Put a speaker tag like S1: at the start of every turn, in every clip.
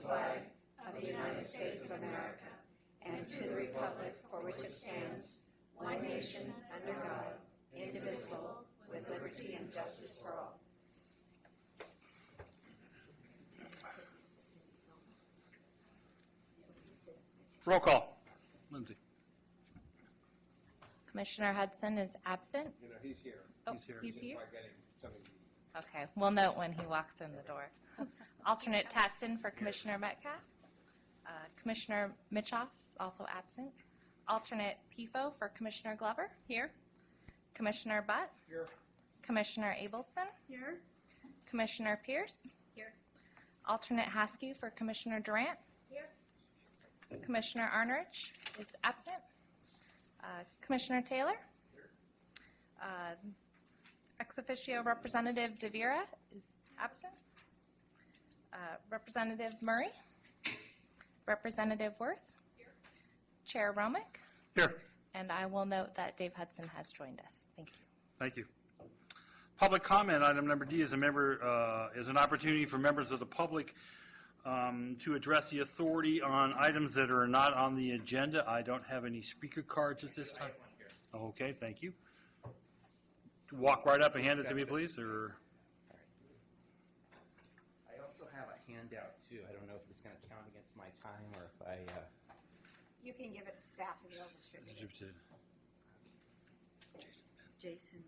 S1: flag of the United States of America and to the republic for which it stands, one nation, under God, indivisible, with liberty and justice for all.
S2: Roll call. Lindsay.
S3: Commissioner Hudson is absent.
S4: He's here.
S3: Oh,
S2: He's here.
S3: he's here?
S4: By getting something.
S3: Okay, we'll note when he walks in the door. Alternate Tatson for Commissioner Metcalf. Commissioner Mitchoff is also absent. Alternate PIFO for Commissioner Glover. Here. Commissioner Butt.
S4: Here.
S3: Commissioner Abelson.
S1: Here.
S3: Commissioner Pierce.
S1: Here.
S3: Alternate Haskew for Commissioner Durant.
S1: Here.
S3: Commissioner Arnerich is absent. Commissioner Taylor. Ex officio Representative DeVera is absent. Representative Murray. Representative Worth. Chair Romick.
S2: Here.
S3: And I will note that Dave Hudson has joined us. Thank you.
S2: Thank you. Public comment, item number D, is an opportunity for members of the public to address the authority on items that are not on the agenda. I don't have any speaker cards at this time. Okay, thank you. Walk right up and hand it to me, please. Or
S5: I also have a handout, too. I don't know if it's going to count against my time or if I...
S1: You can give it to staff and they'll distribute it. Jason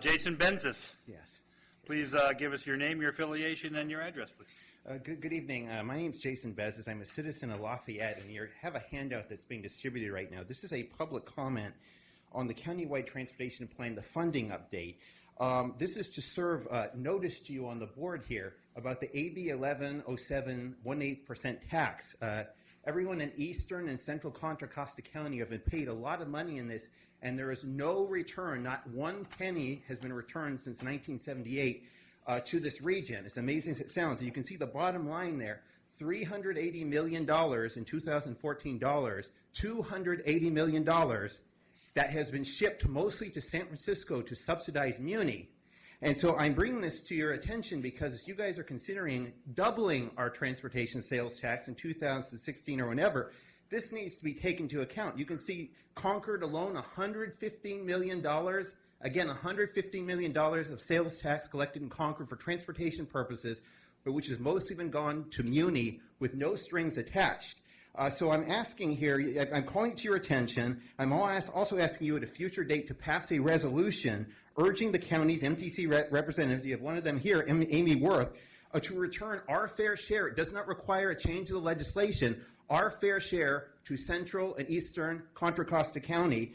S2: Jason Benzis.
S5: Yes.
S2: Please give us your name, your affiliation, and your address, please.
S5: Good evening. My name is Jason Bezos. I'm a citizen of Lafayette, and you have a handout that's being distributed right now. This is a public comment on the countywide transportation plan, the funding update. This is to serve notice to you on the board here about the AB 1107 1/8% tax. Everyone in Eastern and Central Contra Costa County have been paid a lot of money in this, and there is no return, not one penny has been returned since 1978 to this region. As amazing as it sounds. You can see the bottom line there, $380 million in 2014 dollars, $280 million that has been shipped mostly to San Francisco to subsidize Muni. And so I'm bringing this to your attention because you guys are considering doubling our transportation sales tax in 2016 or whenever. This needs to be taken into account. You can see Concord alone, $115 million. Again, $115 million of sales tax collected in Concord for transportation purposes, but which has mostly been gone to Muni with no strings attached. So I'm asking here, I'm calling to your attention, I'm also asking you at a future date to pass a resolution urging the county's MTC representatives, you have one of them here, Amy Worth, to return our fair share. It does not require a change of the legislation, our fair share to Central and Eastern Contra Costa County.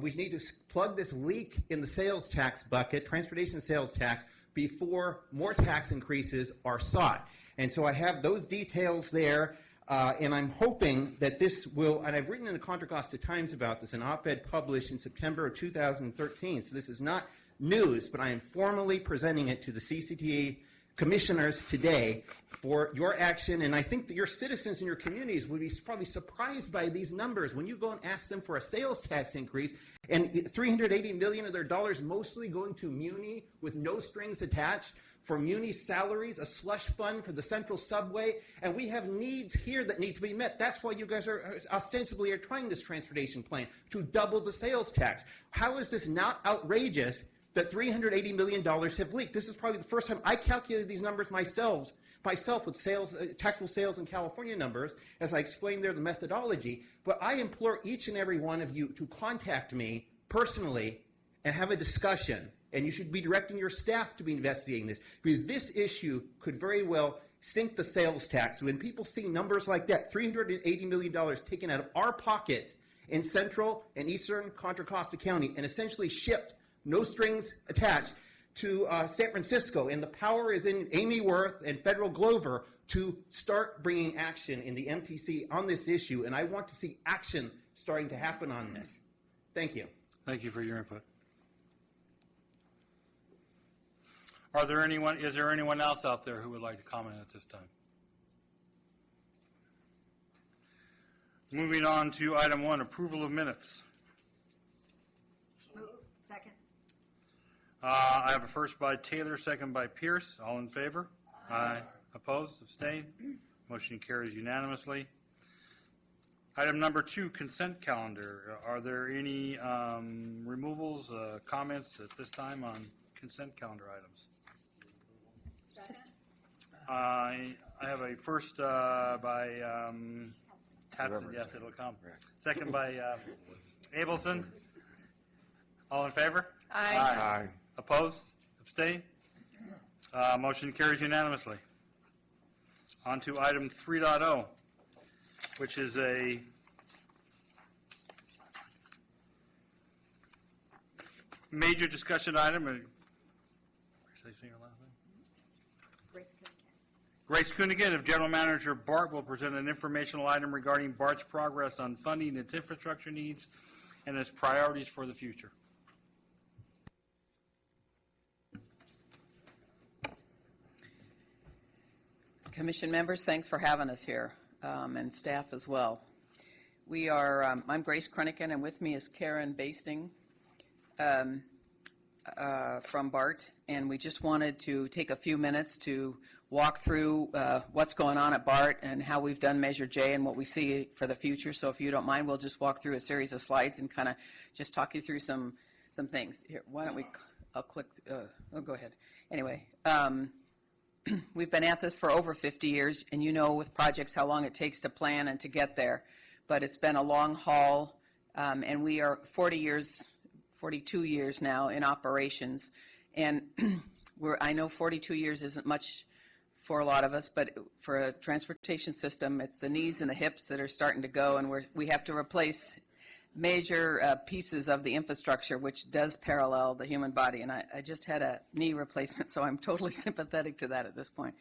S5: We need to plug this leak in the sales tax bucket, transportation sales tax, before more tax increases are sought. And so I have those details there. And I'm hoping that this will, and I've written in the Contra Costa Times about this, an op-ed published in September of 2013, so this is not news, but I am formally presenting it to the CCTA commissioners today for your action, and I think that your citizens in your communities would be probably surprised by these numbers when you go and ask them for a sales tax increase, and $380 million of their dollars mostly going to Muni with no strings attached, for Muni salaries, a slush fund for the Central Subway, and we have needs here that need to be met. That's why you guys are ostensibly are trying this transportation plan, to double the sales tax. How is this not outrageous that $380 million have leaked? This is probably the first time I calculated these numbers myself with sales, taxable sales in California numbers, as I explained there the methodology. But I implore each and every one of you to contact me personally and have a discussion. And you should be directing your staff to be investigating this, because this issue could very well sink the sales tax. When people see numbers like that, $380 million taken out of our pocket in Central and Eastern Contra Costa County and essentially shipped, no strings attached, to San Francisco, and the power is in Amy Worth and Federal Glover to start bringing action in the MTC on this issue, and I want to see action starting to happen on this. Thank you.
S2: Thank you for your input. Is there anyone else out there who would like to comment at this time? Moving on to item 1, approval of minutes.
S1: Move. Second.
S2: I have a first by Taylor, second by Pierce. All in favor? Aye. Opposed? Abstained? Motion carries unanimously. Item number 2, consent calendar. Are there any removals, comments at this time on consent calendar items? I have a first by Tatson. Yes, it'll come. Second by Abelson. All in favor?
S3: Aye.
S2: Opposed? Abstained? Motion carries unanimously. On to item 3.0, which is a major discussion item. Should I say your last name?
S1: Grace Cook.
S2: Grace Coonigan of General Manager BART will present an informational item regarding BART's progress on funding its infrastructure needs and its priorities for the future.
S4: Commission members, thanks for having us here, and staff as well. We are, I'm Grace Kroniken, and with me is Karen Basting from BART, and we just wanted to take a few minutes to walk through what's going on at BART and how we've done Measure J and what we see for the future. So if you don't mind, we'll just walk through a series of slides and kind of just talk you through some things. Here, why don't we, I'll click, go ahead. Anyway, we've been at this for over 50 years, and you know with projects how long it takes to plan and to get there. But it's been a long haul, and we are 42 years now in operations. And I know 42 years isn't much for a lot of us, but for a transportation system, it's the knees and the hips that are starting to go, and we have to replace major pieces of the infrastructure, which does parallel the human body. And I just had a knee replacement, so I'm totally sympathetic to that at this point.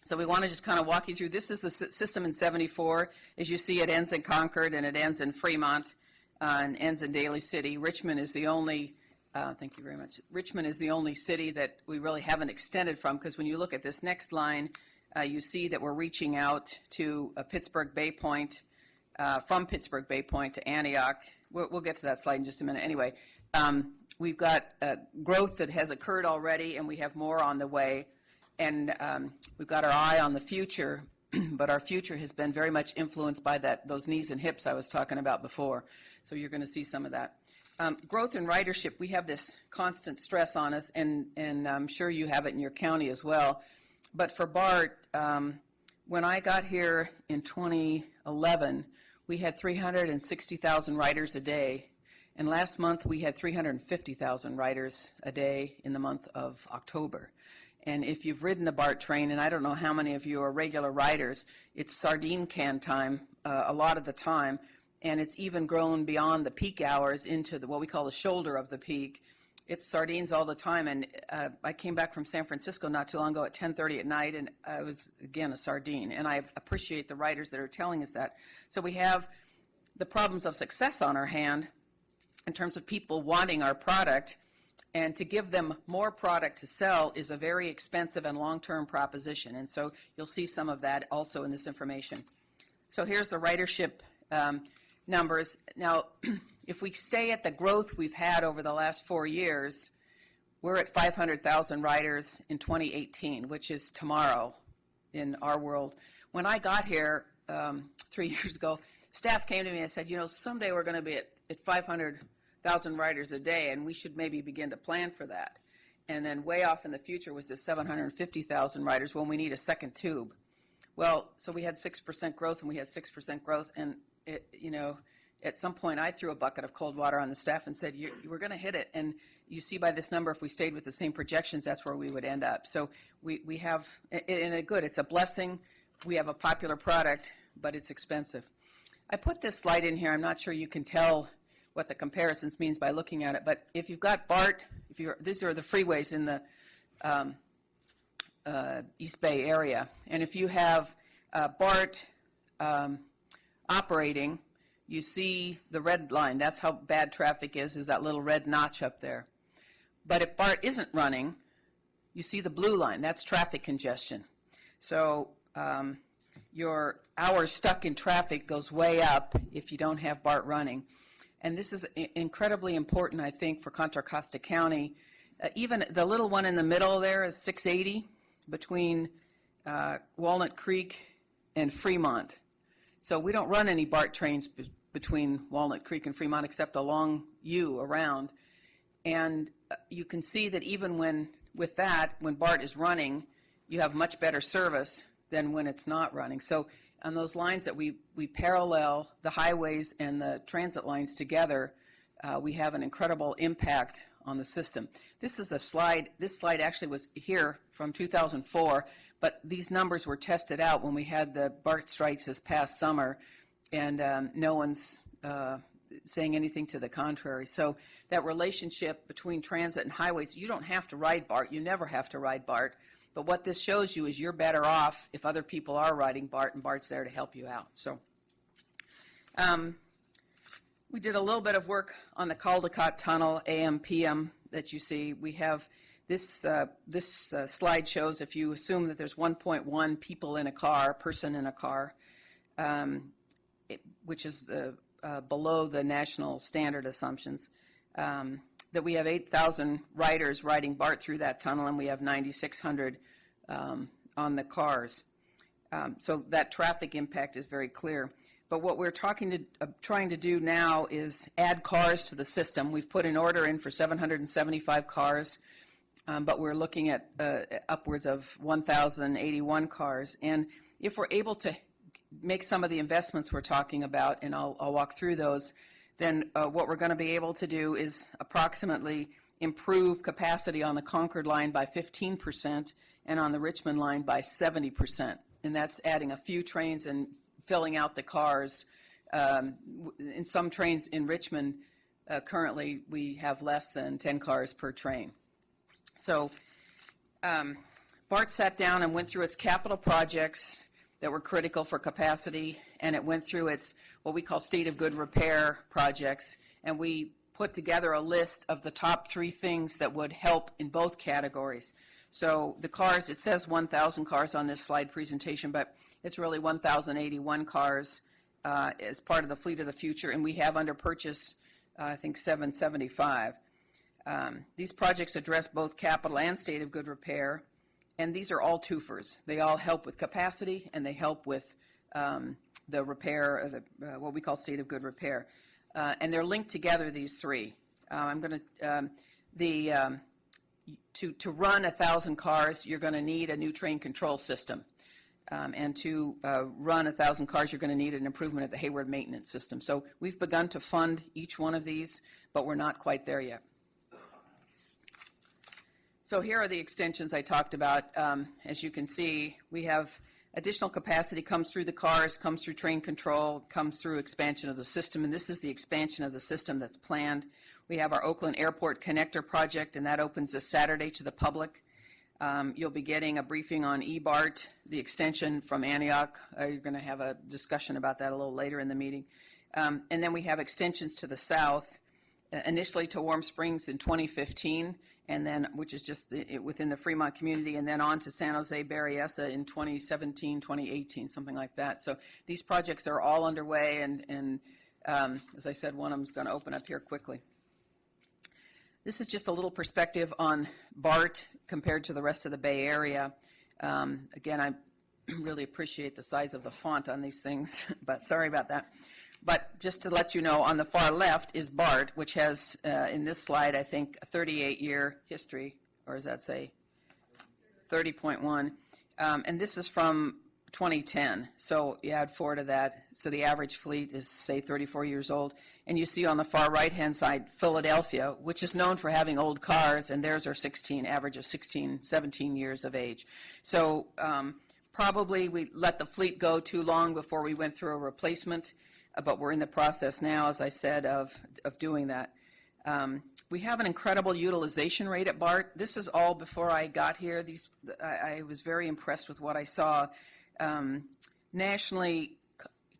S4: So we want to just kind of walk you through. This is the system in 74. As you see, it ends in Concord, and it ends in Fremont, and ends in Daly City. Richmond is the only, thank you very much. Richmond is the only city that we really haven't extended from, because when you look at this next line, you see that we're reaching out to Pittsburgh Bay Point, from Pittsburgh Bay Point to Antioch. We'll get to that slide in just a minute. Anyway, we've got growth that has occurred already, and we have more on the way. And we've got our eye on the future, but our future has been very much influenced by those knees and hips I was talking about before. So you're going to see some of that. Growth in ridership, we have this constant stress on us, and I'm sure you have it in your county as well. But for BART, when I got here in 2011, we had 360,000 riders a day, and last month we had 350,000 riders a day in the month of October. And if you've ridden a BART train, and I don't know how many of you are regular riders, it's sardine can time a lot of the time, and it's even grown beyond the peak hours into what we call the shoulder of the peak. It's sardines all the time, and I came back from San Francisco not too long ago at 10:30 at night, and I was, again, a sardine. And I appreciate the writers that are telling us that. So we have the problems of success on our hand in terms of people wanting our product, and to give them more product to sell is a very expensive and long-term proposition. And so you'll see some of that also in this information. So here's the ridership numbers. Now, if we stay at the growth we've had over the last 4 years, we're at 500,000 riders in 2018, which is tomorrow in our world. When I got here 3 years ago, staff came to me and said, you know, someday we're going to be at 500,000 riders a day, and we should maybe begin to plan for that. And then way off in the future was the 750,000 riders when we need a second tube. Well, so we had 6% growth, and we had 6% growth, and at some point I threw a bucket of cold water on the staff and said, we're going to hit it. And you see by this number, if we stayed with the same projections, that's where we would end up. So we have, it's a blessing. We have a popular product, but it's expensive. I put this slide in here. I'm not sure you can tell what the comparisons means by looking at it, but if you've got BART, these are the freeways in the East Bay area, and if you have BART operating, you see the red line. That's how bad traffic is that little red notch up there. But if BART isn't running, you see the blue line. That's traffic congestion. So your hours stuck in traffic goes way up if you don't have BART running. And this is incredibly important, I think, for Contra Costa County. Even the little one in the middle there is 680. between Walnut Creek and Fremont. So we don't run any BART trains between Walnut Creek and Fremont except along U around. And you can see that even when BART is running, you have much better service than when it's not running. So on those lines that we parallel the highways and the transit lines together, we have an incredible impact on the system. This is a slide. This slide actually was here from 2004, but these numbers were tested out when we had the BART strikes this past summer, and no one's saying anything to the contrary. So that relationship between transit and highways, you don't have to ride BART. You never have to ride BART. But what this shows you is you're better off if other people are riding BART, and BART's there to help you out. So we did a little bit of work on the Caldecott Tunnel, AM/PM, that you see. We have this slide shows if you assume that there's 1.1 people in a car, person in a car, which is below the national standard assumptions, that we have 8,000 riders riding BART through that tunnel, and we have 9,600 on the cars. So that traffic impact is very clear. But what we're trying to do now is add cars to the system. We've put an order in for 775 cars, but we're looking at upwards of 1,081 cars. And if we're able to make some of the investments we're talking about, and I'll walk through those, then what we're going to be able to do is approximately improve capacity on the Concord line by 15% and on the Richmond line by 70%. And that's adding a few trains and filling out the cars. In some trains in Richmond, currently we have less than 10 cars per train. So BART sat down and went through its capital projects that were critical for capacity, and it went through its what we call state of good repair projects, and we put together a list of the top 3 things that would help in both categories. So the cars, it says 1,000 cars on this slide presentation, but it's really 1,081 cars as part of the fleet of the future, and we have under purchase, I think, 775. These projects address both capital and state of good repair, and these are all twofers. They all help with capacity, and they help with the repair, what we call state of good repair. And they're linked together, these 3. I'm going to run 1,000 cars, you're going to need a new train control system. And to run 1,000 cars, you're going to need an improvement of the Hayward maintenance system. So we've begun to fund each one of these, but we're not quite there yet. So here are the extensions I talked about. As you can see, we have additional capacity comes through the cars, comes through train control, comes through expansion of the system, and this is the expansion of the system that's planned. We have our Oakland Airport Connector project, and that opens this Saturday to the public. You'll be getting a briefing on eBART, the extension from Antioch. You're going to have a discussion about that a little later in the meeting. And then we have extensions to the south, initially to Warm Springs in 2015, and then which is just within the Fremont community, and then on to San Jose Berryessa in 2017, 2018, something like that. So these projects are all underway, and as I said, one of them is going to open up here quickly. This is just a little perspective on BART compared to the rest of the Bay Area. Again, I really appreciate the size of the font on these things, but sorry about that. But just to let you know, on the far left is BART, which has, in this slide, I think, a 38-year history, or does that say 30.1? And this is from 2010, so you add 4 to that. So the average fleet is, say, 34 years old. And you see on the far right-hand side, Philadelphia, which is known for having old cars, and theirs are average of 16, 17 years of age. So probably we let the fleet go too long before we went through a replacement. But we're in the process now, as I said, of doing that. We have an incredible utilization rate at BART. This is all before I got here. I was very impressed with what I saw. Nationally,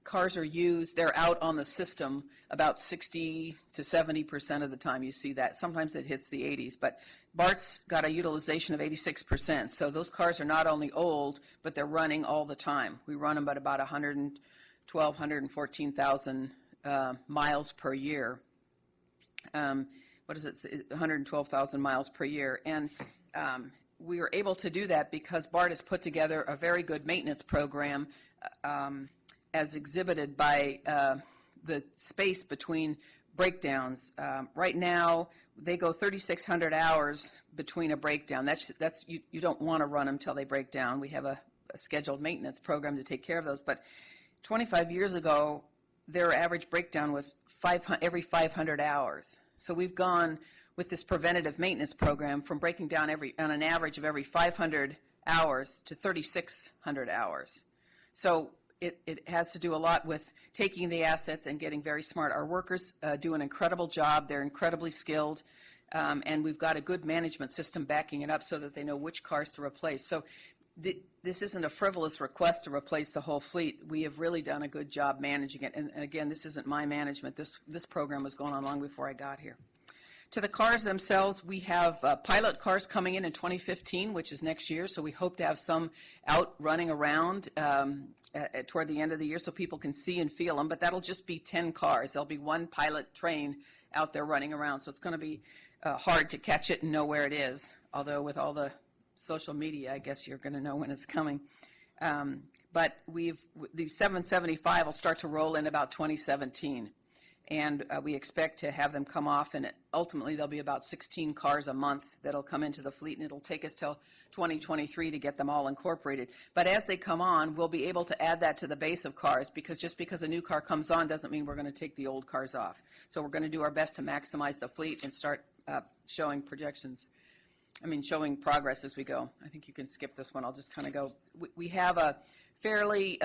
S4: cars are used, they're out on the system about 60 to 70% of the time you see that. Sometimes it hits the 80s, but BART's got a utilization of 86%. So those cars are not only old, but they're running all the time. We run them at about 114,000 miles per year. What is it? 112,000 miles per year. And we were able to do that because BART has put together a very good maintenance program as exhibited by the space between breakdowns. Right now, they go 3,600 hours between a breakdown. That's you don't want to run them till they break down. We have a scheduled maintenance program to take care of those. But 25 years ago, their average breakdown was every 500 hours. So we've gone with this preventative maintenance program from breaking down on an average of every 500 hours to 3,600 hours. So it has to do a lot with taking the assets and getting very smart. Our workers do an incredible job. They're incredibly skilled, and we've got a good management system backing it up so that they know which cars to replace. So this isn't a frivolous request to replace the whole fleet. We have really done a good job managing it. And again, this isn't my management. This program was going on long before I got here. To the cars themselves, we have pilot cars coming in 2015, which is next year. So we hope to have some out running around toward the end of the year so people can see and feel them. But that'll just be 10 cars. There'll be one pilot train out there running around. So it's going to be hard to catch it and know where it is. Although with all the social media, I guess you're going to know when it's coming. But the 775 will start to roll in about 2017. And we expect to have them come off, and ultimately there'll be about 16 cars a month that'll come into the fleet, and it'll take us till 2023 to get them all incorporated. But as they come on, we'll be able to add that to the base of cars, because just because a new car comes on doesn't mean we're going to take the old cars off. So we're going to do our best to maximize the fleet and start showing progress as we go. I think you can skip this one. I'll just kind of go. We have a fairly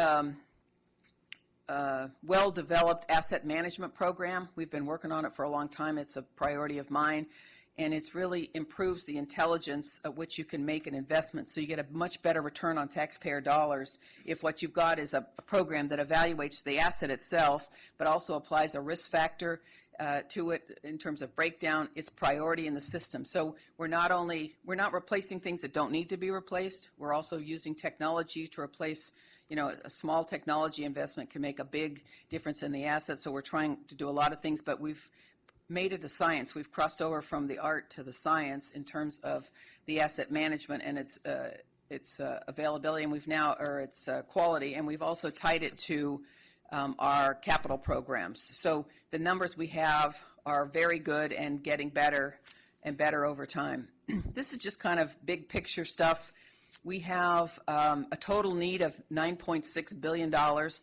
S4: well-developed asset management program. We've been working on it for a long time. It's a priority of mine, and it's really improves the intelligence at which you can make an investment, so you get a much better return on taxpayer dollars if what you've got is a program that evaluates the asset itself, but also applies a risk factor to it in terms of breakdown, its priority in the system. So we're not replacing things that don't need to be replaced. We're also using technology to replace. A small technology investment can make a big difference in the assets, so we're trying to do a lot of things, but we've made it a science. We've crossed over from the art to the science in terms of the asset management and its availability, and its quality, and we've also tied it to our capital programs. So the numbers we have are very good and getting better and better over time. This is just kind of big picture stuff. We have a total need of $9.6 billion.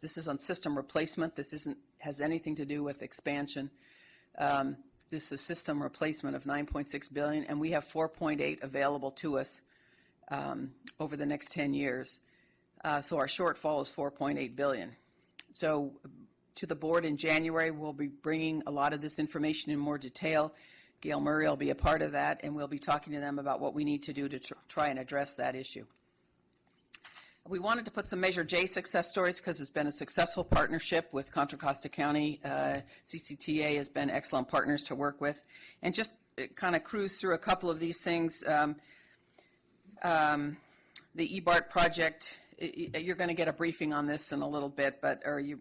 S4: This is on system replacement. This has anything to do with expansion. This is system replacement of $9.6 billion, and we have $4.8 available to us over the next 10 years. So our shortfall is $4.8 billion. So to the board in January, we'll be bringing a lot of this information in more detail. Gail Murray will be a part of that, and we'll be talking to them about what we need to do to try and address that issue. We wanted to put some Measure J success stories because it's been a successful partnership with Contra Costa County. CCTA has been excellent partners to work with. And just kind of cruise through a couple of these things. The eBART project, you're going to get a briefing on this in a little bit, I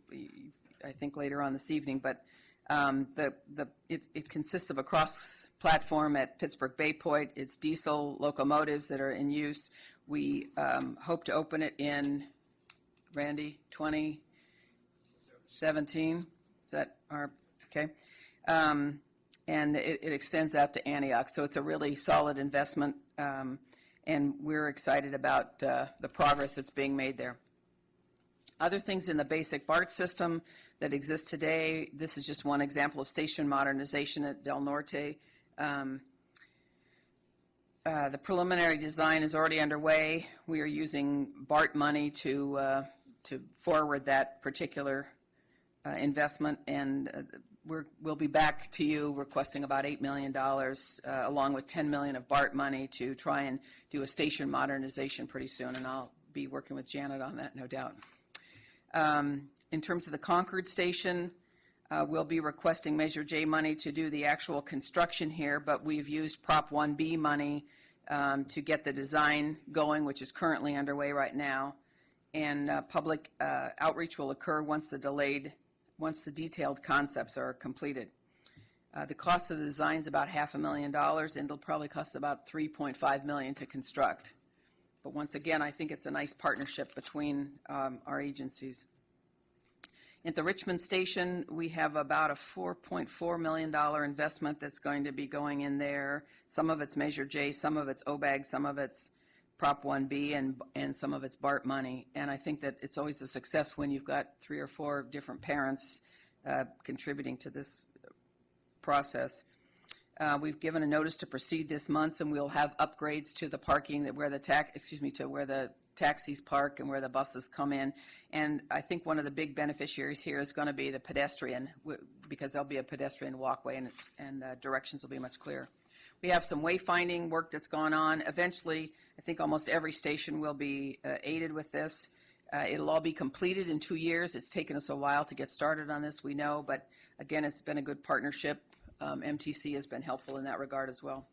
S4: think later on this evening, but it consists of a cross-platform at Pittsburgh Bay Point. It's diesel locomotives that are in use. We hope to open it in, Randy, 2017. Is that our, okay? And it extends out to Antioch, so it's a really solid investment, and we're excited about the progress that's being made there. Other things in the basic BART system that exist today, this is just one example of station modernization at Del Norte. The preliminary design is already underway. We are using BART money to forward that particular investment, and we'll be back to you requesting about $8 million along with $10 million of BART money to try and do a station modernization pretty soon, and I'll be working with Janet on that, no doubt. In terms of the Concord station, we'll be requesting Measure J money to do the actual construction here, but we've used Prop 1B money to get the design going, which is currently underway right now. And public outreach will occur once the detailed concepts are completed. The cost of the design is about $500,000, and it'll probably cost about $3.5 million to construct. But once again, I think it's a nice partnership between our agencies. At the Richmond Station, we have about a $4.4 million investment that's going to be going in there. Some of it's Measure J, some of it's OBAG, some of it's Prop 1B, and some of it's BART money. And I think that it's always a success when you've got 3 or 4 different parents contributing to this process. We've given a notice to proceed this month, and we'll have upgrades to the parking where the taxis park and where the buses come in. And I think one of the big beneficiaries here is going to be the pedestrian, because there'll be a pedestrian walkway, and directions will be much clearer. We have some wayfinding work that's gone on. Eventually, I think almost every station will be aided with this. It'll all be completed in 2 years. It's taken us a while to get started on this, we know, but again, it's been a good partnership. MTC has been helpful in that regard as well.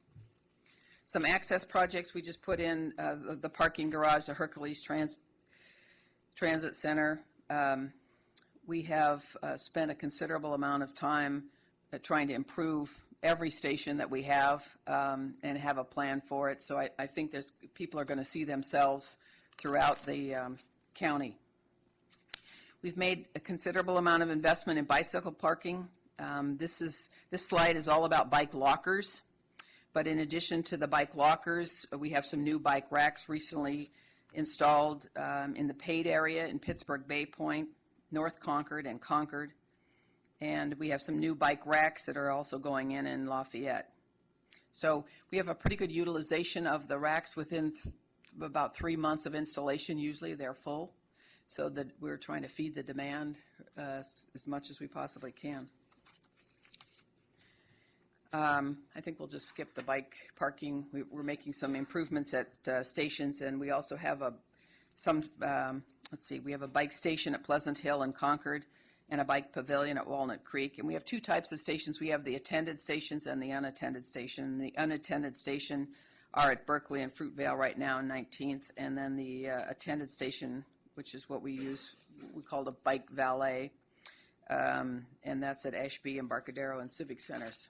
S4: Some access projects we just put in, the parking garage, the Hercules Transit Center. We have spent a considerable amount of time trying to improve every station that we have and have a plan for it. So I think people are going to see themselves throughout the county. We've made a considerable amount of investment in bicycle parking. This slide is all about bike lockers. But in addition to the bike lockers, we have some new bike racks recently installed in the paid area in Pittsburgh Bay Point, North Concord, and Concord. And we have some new bike racks that are also going in Lafayette. So we have a pretty good utilization of the racks within about 3 months of installation. Usually they're full, so that we're trying to feed the demand as much as we possibly can. I think we'll just skip the bike parking. We're making some improvements at stations, and we also have we have a bike station at Pleasant Hill and Concord, and a bike pavilion at Walnut Creek. And we have 2 types of stations. We have the attended stations and the unattended station. The unattended station are at Berkeley and Fruitvale right now, 19th, and then the attended station, which is what we call the bike valet, and that's at Ashby, Embarcadero, and Civic Centers.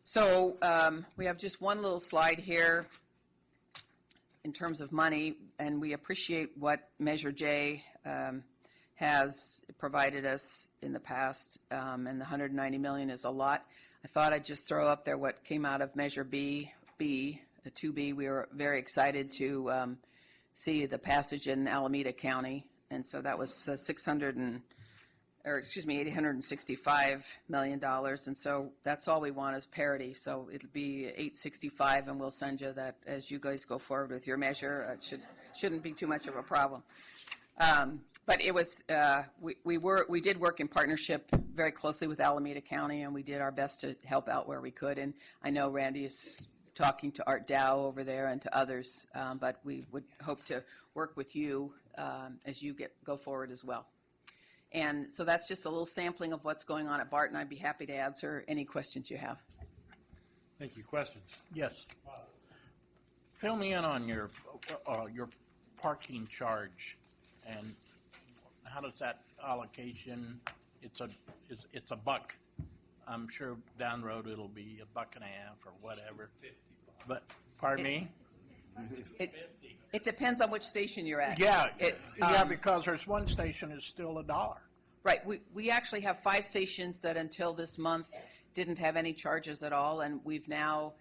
S4: So we have just one little slide here in terms of money, and we appreciate what Measure J has provided us in the past, and the $190 million is a lot. I thought I'd just throw up there what came out of Measure B, the 2B. We were very excited to see the passage in Alameda County, and so that was $865 million, and so that's all we want is parity. So it'll be $865, and we'll send you that as you guys go forward with your measure. It shouldn't be too much of a problem. But it was we did work in partnership very closely with Alameda County, and we did our best to help out where we could. And I know Randy is talking to Art Dow over there and to others, but we would hope to work with you as you go forward as well. And so that's just a little sampling of what's going on at BART, and I'd be happy to answer any questions you have.
S2: Thank you. Questions?
S6: Yes. Fill me in on your parking charge, and how does that allocation? It's a buck. I'm sure down the road it'll be $1.50 or whatever. But pardon me.
S4: It depends on which station you're at.
S6: Yeah, because there's one station is still $1.
S4: Right. We actually have 5 stations that until this month didn't have any charges at all, and we've now,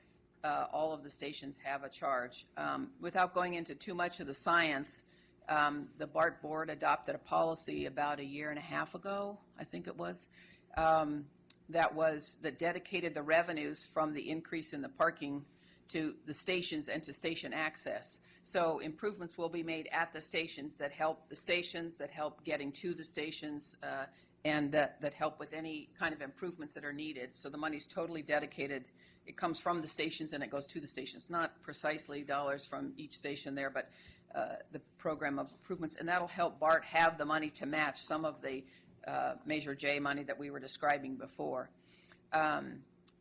S4: all of the stations have a charge. Without going into too much of the science, the BART board adopted a policy about 1.5 years ago, I think it was, that dedicated the revenues from the increase in the parking to the stations and to station access. So improvements will be made at the stations, that help getting to the stations, and that help with any kind of improvements that are needed. So the money's totally dedicated. It comes from the stations and it goes to the stations. Not precisely dollars from each station there, but the program of improvements. And that'll help BART have the money to match some of the Measure J money that we were describing before.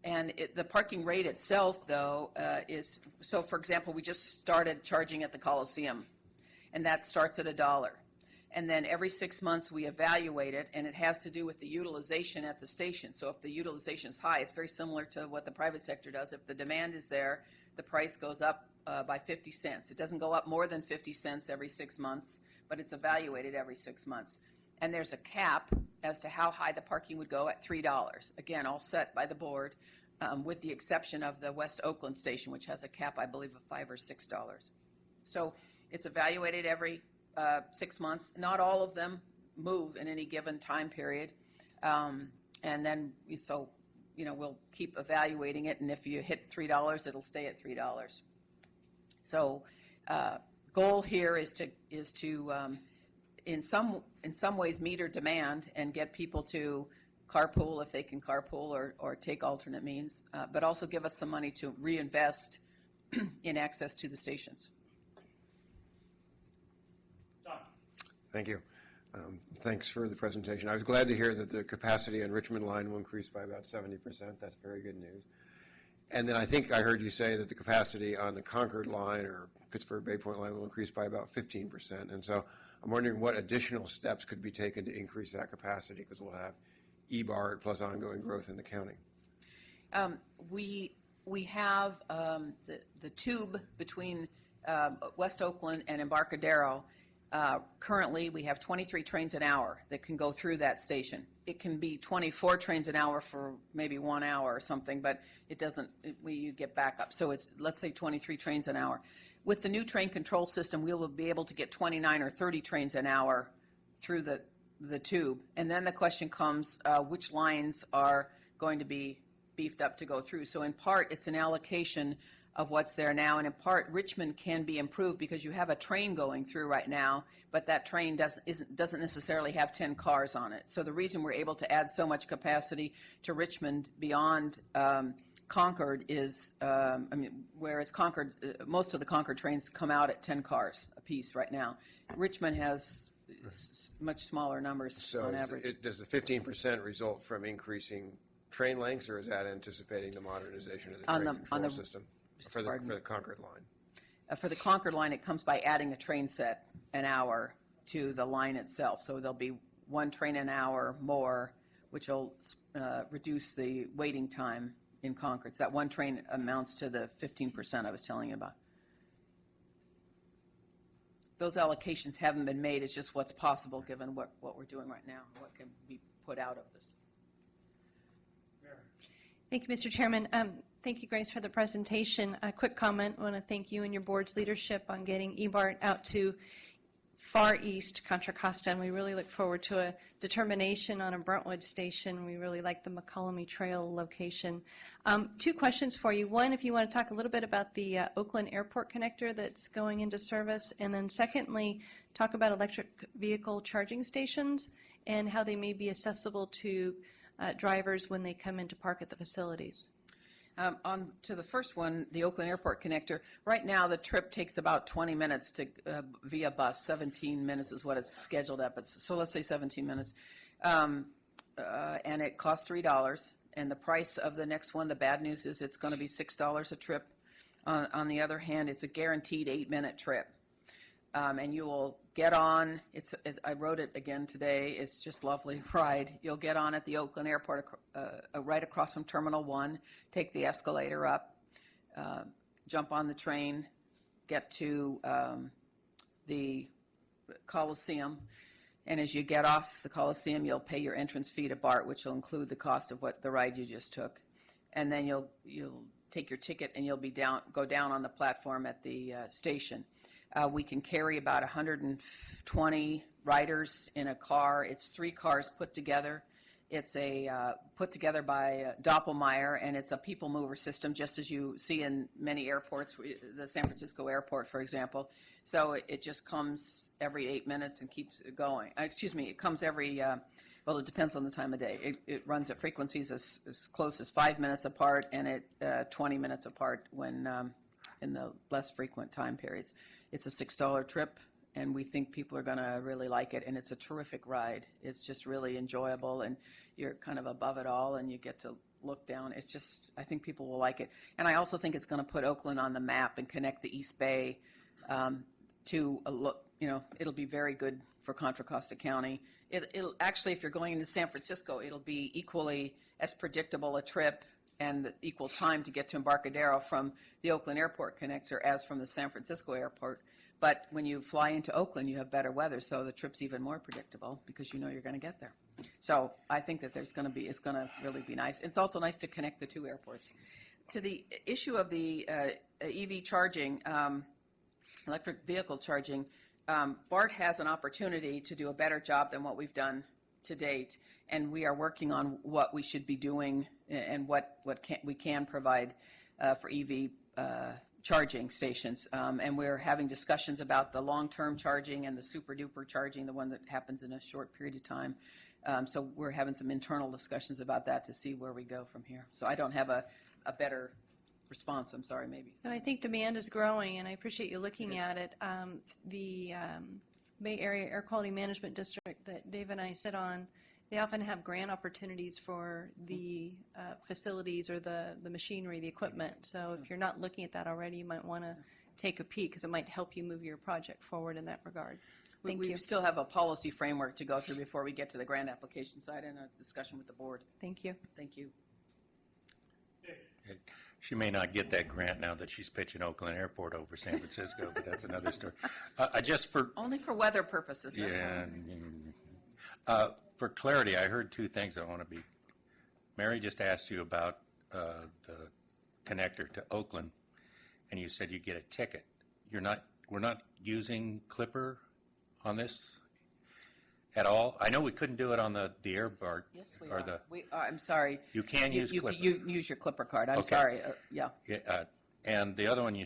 S4: And the parking rate itself, though, is, so for example, we just started charging at the Coliseum, and that starts at $1. And then every 6 months we evaluate it, and it has to do with the utilization at the station. So if the utilization is high, it's very similar to what the private sector does. If the demand is there, the price goes up by 50 cents. It doesn't go up more than 50 cents every 6 months, but it's evaluated every 6 months. And there's a cap as to how high the parking would go at $3. Again, all set by the board, with the exception of the West Oakland station, which has a cap, I believe, of $5 or $6. So it's evaluated every 6 months. Not all of them move in any given time period. And then, we'll keep evaluating it, and if you hit $3, it'll stay at $3. So goal here is to in some ways meter demand and get people to carpool if they can carpool or take alternate means, but also give us some money to reinvest in access to the stations.
S7: Thank you. Thanks for the presentation. I was glad to hear that the capacity on Richmond line will increase by about 70%. That's very good news. And then I think I heard you say that the capacity on the Concord line or Pittsburgh Bay Point line will increase by about 15%. And so I'm wondering what additional steps could be taken to increase that capacity, because we'll have E-BART plus ongoing growth in the county.
S4: We have the tube between West Oakland and Embarcadero. Currently, we have 23 trains an hour that can go through that station. It can be 24 trains an hour for maybe 1 hour or something, but it doesn't, you get back up. So it's, let's say 23 trains an hour. With the new train control system, we will be able to get 29 or 30 trains an hour through the tube. And then the question comes, which lines are going to be beefed up to go through? So in part, it's an allocation of what's there now, and in part, Richmond can be improved because you have a train going through right now, but that train doesn't necessarily have 10 cars on it. So the reason we're able to add so much capacity to Richmond beyond Concord is, whereas Concord, most of the Concord trains come out at 10 cars apiece right now. Richmond has much smaller numbers on average.
S7: Does the 15% result from increasing train lengths, or is that anticipating the modernization of the train control system? For the Concord line?
S4: For the Concord line, it comes by adding a train set an hour to the line itself. So there'll be one train an hour more, which will reduce the waiting time in Concord. So that one train amounts to the 15% I was telling you about. Those allocations haven't been made. It's just what's possible given what we're doing right now, what can be put out of this.
S8: Thank you, Mr. Chairman. Thank you, Grace, for the presentation. A quick comment. I want to thank you and your board's leadership on getting E-BART out to far east Contra Costa, and we really look forward to a determination on a Brentwood station. We really like the McCollum Trail location. Two questions for you. One, if you want to talk a little bit about the Oakland Airport connector that's going into service, and then secondly, talk about electric vehicle charging stations and how they may be accessible to drivers when they come in to park at the facilities.
S4: On to the first one, the Oakland Airport connector. Right now, the trip takes about 20 minutes to via bus. 17 minutes is what it's scheduled at, but so let's say 17 minutes. And it costs $3. And the price of the next one, the bad news is it's going to be $6 a trip. On the other hand, it's a guaranteed 8-minute trip. And you will get on, I wrote it again today, it's just lovely ride. You'll get on at the Oakland Airport right across from Terminal 1, take the escalator up, jump on the train, get to the Coliseum, and as you get off the Coliseum, you'll pay your entrance fee to BART, which will include the cost of what the ride you just took. And then you'll take your ticket and you'll go down on the platform at the station. We can carry about 120 riders in a car. It's 3 cars put together. It's put together by Doppelmayr, and it's a people mover system, just as you see in many airports, the San Francisco airport, for example. So it just comes every 8 minutes and keeps going. It comes every, well, it depends on the time of day. It runs at frequencies as close as 5 minutes apart and at 20 minutes apart when in the less frequent time periods. It's a $6 trip, and we think people are going to really like it, and it's a terrific ride. It's just really enjoyable, and you're kind of above it all, and you get to look down. It's just, I think people will like it. And I also think it's going to put Oakland on the map and connect the East Bay. to look, it'll be very good for Contra Costa County. It'll actually, if you're going into San Francisco, it'll be equally as predictable a trip and the equal time to get to Embarcadero from the Oakland Airport connector as from the San Francisco airport. But when you fly into Oakland, you have better weather, so the trip's even more predictable because you know you're going to get there. So I think that it's going to really be nice. It's also nice to connect the two airports. To the issue of the EV charging, electric vehicle charging, BART has an opportunity to do a better job than what we've done to date, and we are working on what we should be doing and what we can provide for EV charging stations. And we're having discussions about the long-term charging and the super-duper charging, the one that happens in a short period of time. So we're having some internal discussions about that to see where we go from here. So I don't have a better response, I'm sorry, maybe.
S8: So I think demand is growing, and I appreciate you looking at it. The Bay Area Air Quality Management District that Dave and I sit on, they often have grant opportunities for the facilities or the machinery, the equipment. So if you're not looking at that already, you might want to take a peek because it might help you move your project forward in that regard. Thank you.
S4: We still have a policy framework to go through before we get to the grant application side and a discussion with the board.
S8: Thank you.
S4: Thank you.
S9: She may not get that grant now that she's pitching Oakland Airport over San Francisco, but that's another story.
S4: Only for weather purposes. That's
S9: For clarity, I heard two things I want to be. Mary just asked you about the connector to Oakland, and you said you get a ticket. We're not using Clipper on this at all. I know we couldn't do it on the air BART.
S4: Yes, we are. I'm sorry.
S9: You can use Clipper.
S4: You use your Clipper card. I'm
S9: Okay.
S4: sorry. Yeah.
S9: And the other one,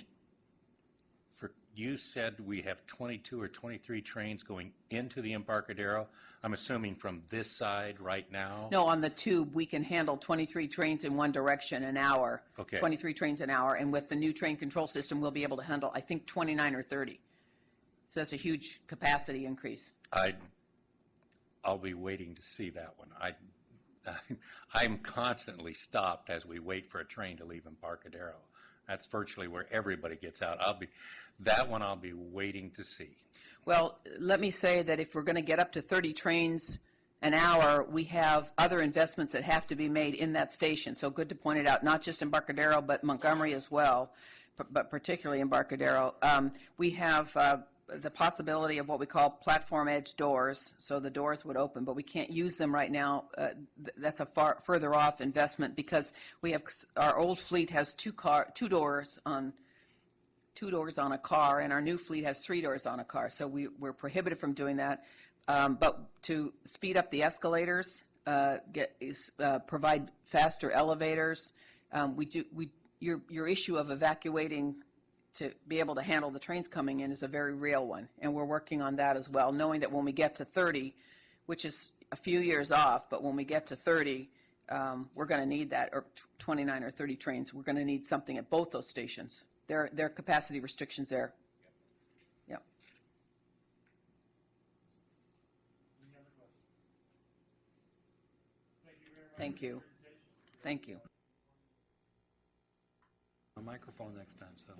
S9: you said we have 22 or 23 trains going into the Embarcadero. I'm assuming from this side right now.
S4: No, on the tube, we can handle 23 trains in one direction an hour.
S9: Okay.
S4: 23 trains an hour. And with the new train control system, we'll be able to handle, I think, 29 or 30. So that's a huge capacity increase.
S9: I'll be waiting to see that one. I'm constantly stopped as we wait for a train to leave Embarcadero. That's virtually where everybody gets out. I'll be waiting to see.
S4: Well, let me say that if we're going to get up to 30 trains an hour, we have other investments that have to be made in that station. So good to point it out, not just Embarcadero, but Montgomery as well, but particularly Embarcadero. We have the possibility of what we call platform edge doors, so the doors would open, but we can't use them right now. That's a far further off investment because our old fleet has two doors on a car, and our new fleet has 3 doors on a car. So we're prohibited from doing that. But to speed up the escalators, provide faster elevators, your issue of evacuating to be able to handle the trains coming in is a very real one, and we're working on that as well, knowing that when we get to 30, which is a few years off, but when we get to 30, we're going to need that, or 29 or 30 trains, we're going to need something at both those stations. There are capacity restrictions there. Yeah. Thank you. Thank you.
S2: A microphone next time, so.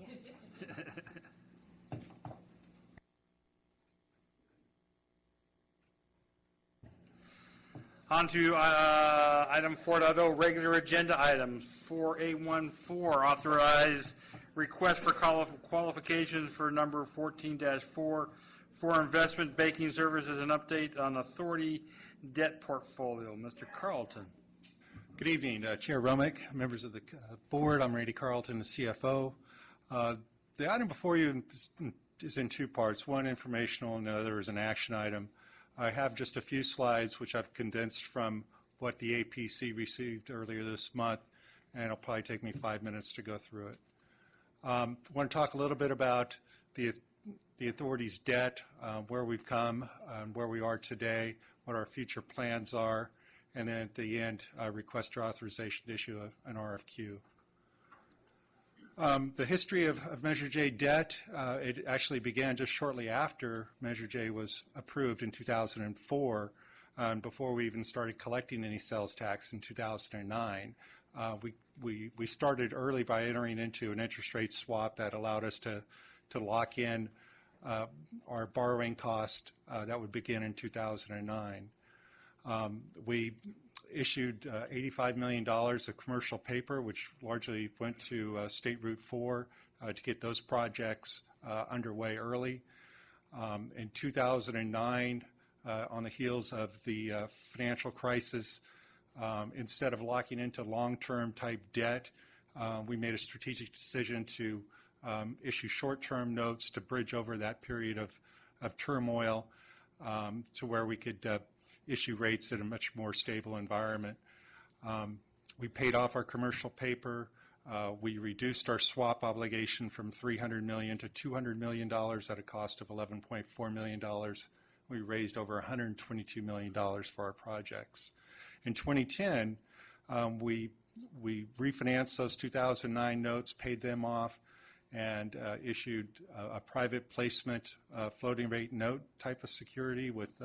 S2: On to item 4.0, regular agenda items. 4A14, authorize request for qualifications for number 14-4 for investment banking services and update on authority debt portfolio. Mr. Carlton.
S10: Good evening, Chair Romick, members of the board. I'm Randy Carlton, the CFO. The item before you is in 2 parts, one informational and the other is an action item. I have just a few slides which I've condensed from what the APC received earlier this month, and it'll probably take me 5 minutes to go through it. I want to talk a little bit about the authority's debt, where we've come, where we are today, what our future plans are, and then at the end, request your authorization to issue an RFQ. The history of Measure J debt, it actually began just shortly after Measure J was approved in 2004, before we even started collecting any sales tax in 2009. We started early by entering into an interest rate swap that allowed us to lock in our borrowing cost that would begin in 2009. We issued $85 million of commercial paper, which largely went to State Route 4 to get those projects underway early. In 2009, on the heels of the financial crisis, instead of locking into long-term type debt, we made a strategic decision to issue short-term notes to bridge over that period of turmoil to where we could issue rates in a much more stable environment. We paid off our commercial paper. We reduced our swap obligation from $300 million to $200 million at a cost of $11.4 million. We raised over $122 million for our projects. In 2010, we refinanced those 2009 notes, paid them off, and issued a private placement floating rate note type of security with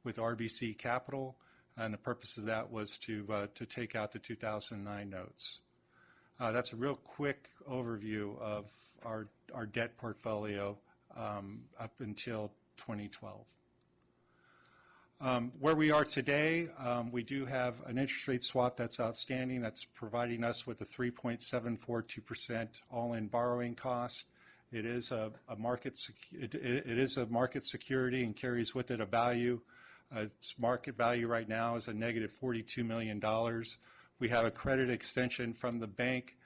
S10: RBC Capital, and the purpose of that was to take out the 2009 notes. That's a real quick overview of our debt portfolio up until 2012. Where we are today, we do have an interest rate swap that's outstanding that's providing us with a 3.742% all-in borrowing cost. It is a market security and carries with it a value. Its market value right now is a negative $42 million. We have a credit extension from the bank,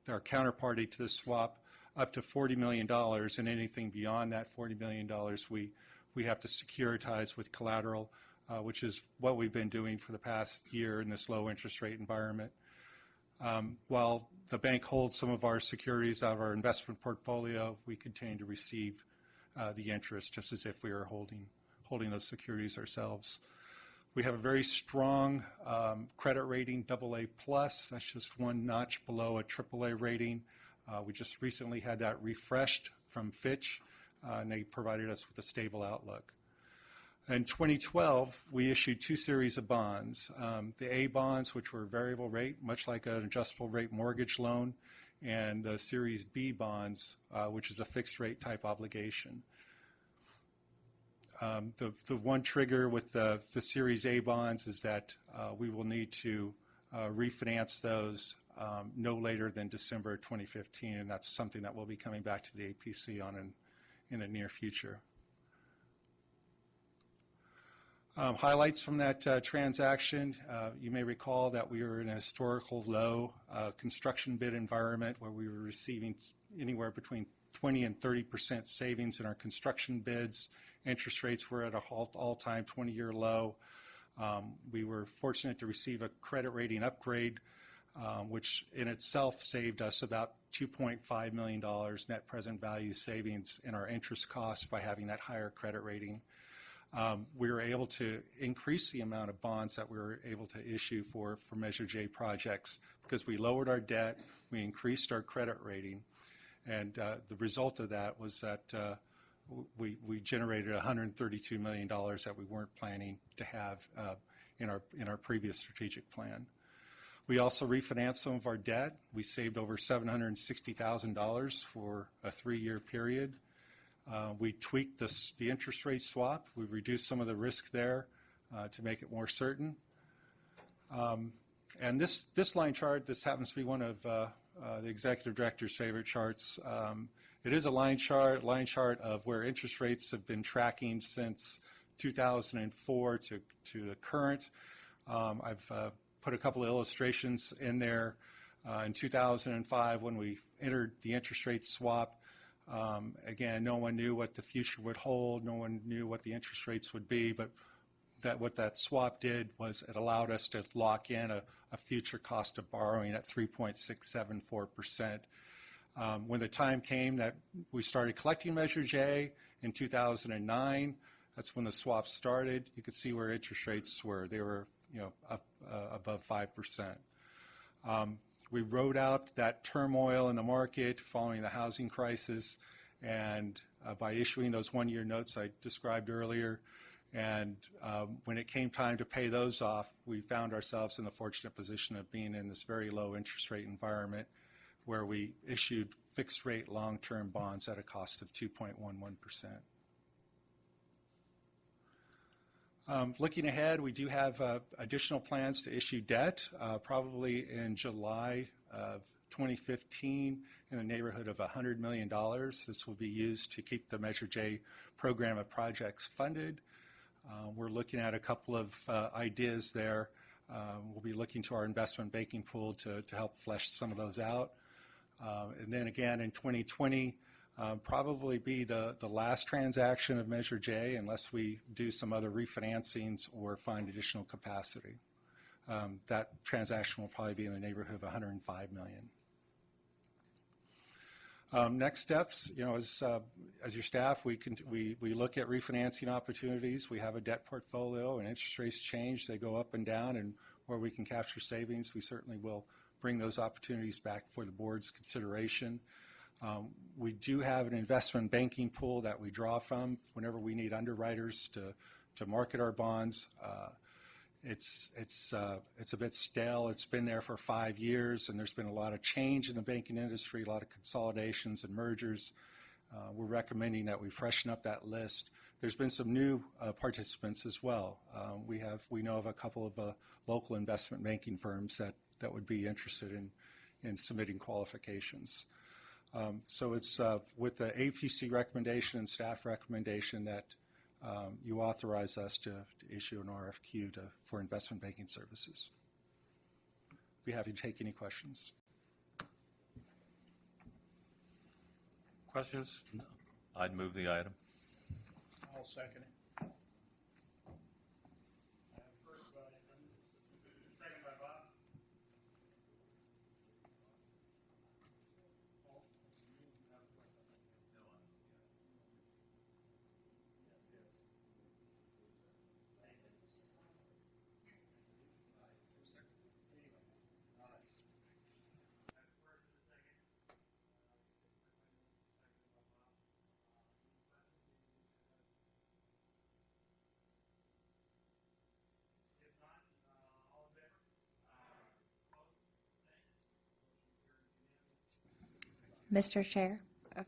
S10: our counterparty to the swap, up to $40 million, and anything beyond that $40 million we have to securitize with collateral, which is what we've been doing for the past year in this low interest rate environment. While the bank holds some of our securities out of our investment portfolio, we continue to receive the interest just as if we were holding those securities ourselves. We have a very strong credit rating, AA+. That's just one notch below a AAA rating. We just recently had that refreshed from Fitch, and they provided us with a stable outlook. In 2012, we issued two series of bonds. The A bonds, which were variable rate, much like an adjustable rate mortgage loan, and the Series B bonds, which is a fixed rate type obligation. The one trigger with the Series A bonds is that we will need to refinance those no later than December 2015, and that's something that we'll be coming back to the APC on in the near future. Highlights from that transaction, you may recall that we were in a historical low construction bid environment where we were receiving anywhere between 20 and 30% savings in our construction bids. Interest rates were at an all-time 20-year low. We were fortunate to receive a credit rating upgrade, which in itself saved us about $2.5 million net present value savings in our interest costs by having that higher credit rating. We were able to increase the amount of bonds that we were able to issue for Measure J projects because we lowered our debt, we increased our credit rating, and the result of that was that we generated $132 million that we weren't planning to have in our previous strategic plan. We also refinanced some of our debt. We saved over $760,000 for a 3-year period. We tweaked the interest rate swap. We reduced some of the risk there to make it more certain. And this line chart, this happens to be one of the executive director's favorite charts. It is a line chart of where interest rates have been tracking since 2004 to the current. I've put a couple of illustrations in there. In 2005, when we entered the interest rate swap, again, no one knew what the future would hold. No one knew what the interest rates would be, but what that swap did was it allowed us to lock in a future cost of borrowing at 3.674%. When the time came that we started collecting Measure J in 2009, that's when the swap started. You could see where interest rates were. They were, up above 5%. We rode out that turmoil in the market following the housing crisis, and by issuing those 1-year notes I described earlier, and when it came time to pay those off, we found ourselves in the fortunate position of being in this very low interest rate environment where we issued fixed-rate long-term bonds at a cost of 2.11%. Looking ahead, we do have additional plans to issue debt, probably in July of 2015 in the neighborhood of $100 million. This will be used to keep the Measure J program of projects funded. We're looking at a couple of ideas there. We'll be looking to our investment banking pool to help flesh some of those out. And then again in 2020, probably be the last transaction of Measure J unless we do some other refinancings or find additional capacity. That transaction will probably be in the neighborhood of $105 million. Next steps, as your staff, we look at refinancing opportunities. We have a debt portfolio, and interest rates change; they go up and down. And where we can capture savings, we certainly will bring those opportunities back for the board's consideration. We do have an investment banking pool that we draw from whenever we need underwriters to market our bonds. It's a bit stale. It's been there for 5 years, and there's been a lot of change in the banking industry, a lot of consolidations and mergers. We're recommending that we freshen up that list. There's been some new participants as well. We know of a couple of local investment banking firms that would be interested in submitting qualifications. So it's with the APC recommendation and staff recommendation that you authorize us to issue an RFQ for investment banking services. Be happy to take any questions.
S2: Questions? No.
S11: I'd move the item.
S6: I'll second it.
S3: Mr. Chair,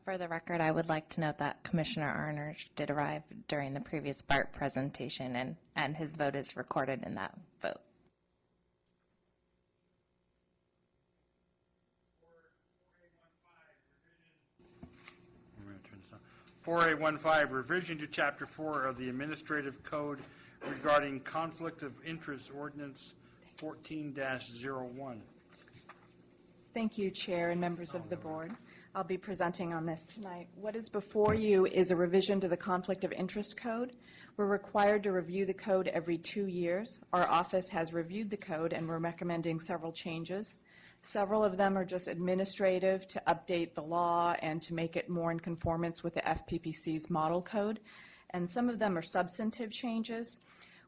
S3: for the record, I would like to note that Commissioner Arner did arrive during the previous BART presentation, and his vote is recorded in that vote.
S2: 4815, revision to Chapter 4 of the Administrative Code regarding Conflict of Interest Ordinance 14-01.
S12: Thank you, Chair and members of the board. I'll be presenting on this tonight. What is before you is a revision to the Conflict of Interest Code. We're required to review the code every 2 years. Our office has reviewed the code, and we're recommending several changes. Several of them are just administrative to update the law and to make it more in conformance with the FPPC's model code, and some of them are substantive changes.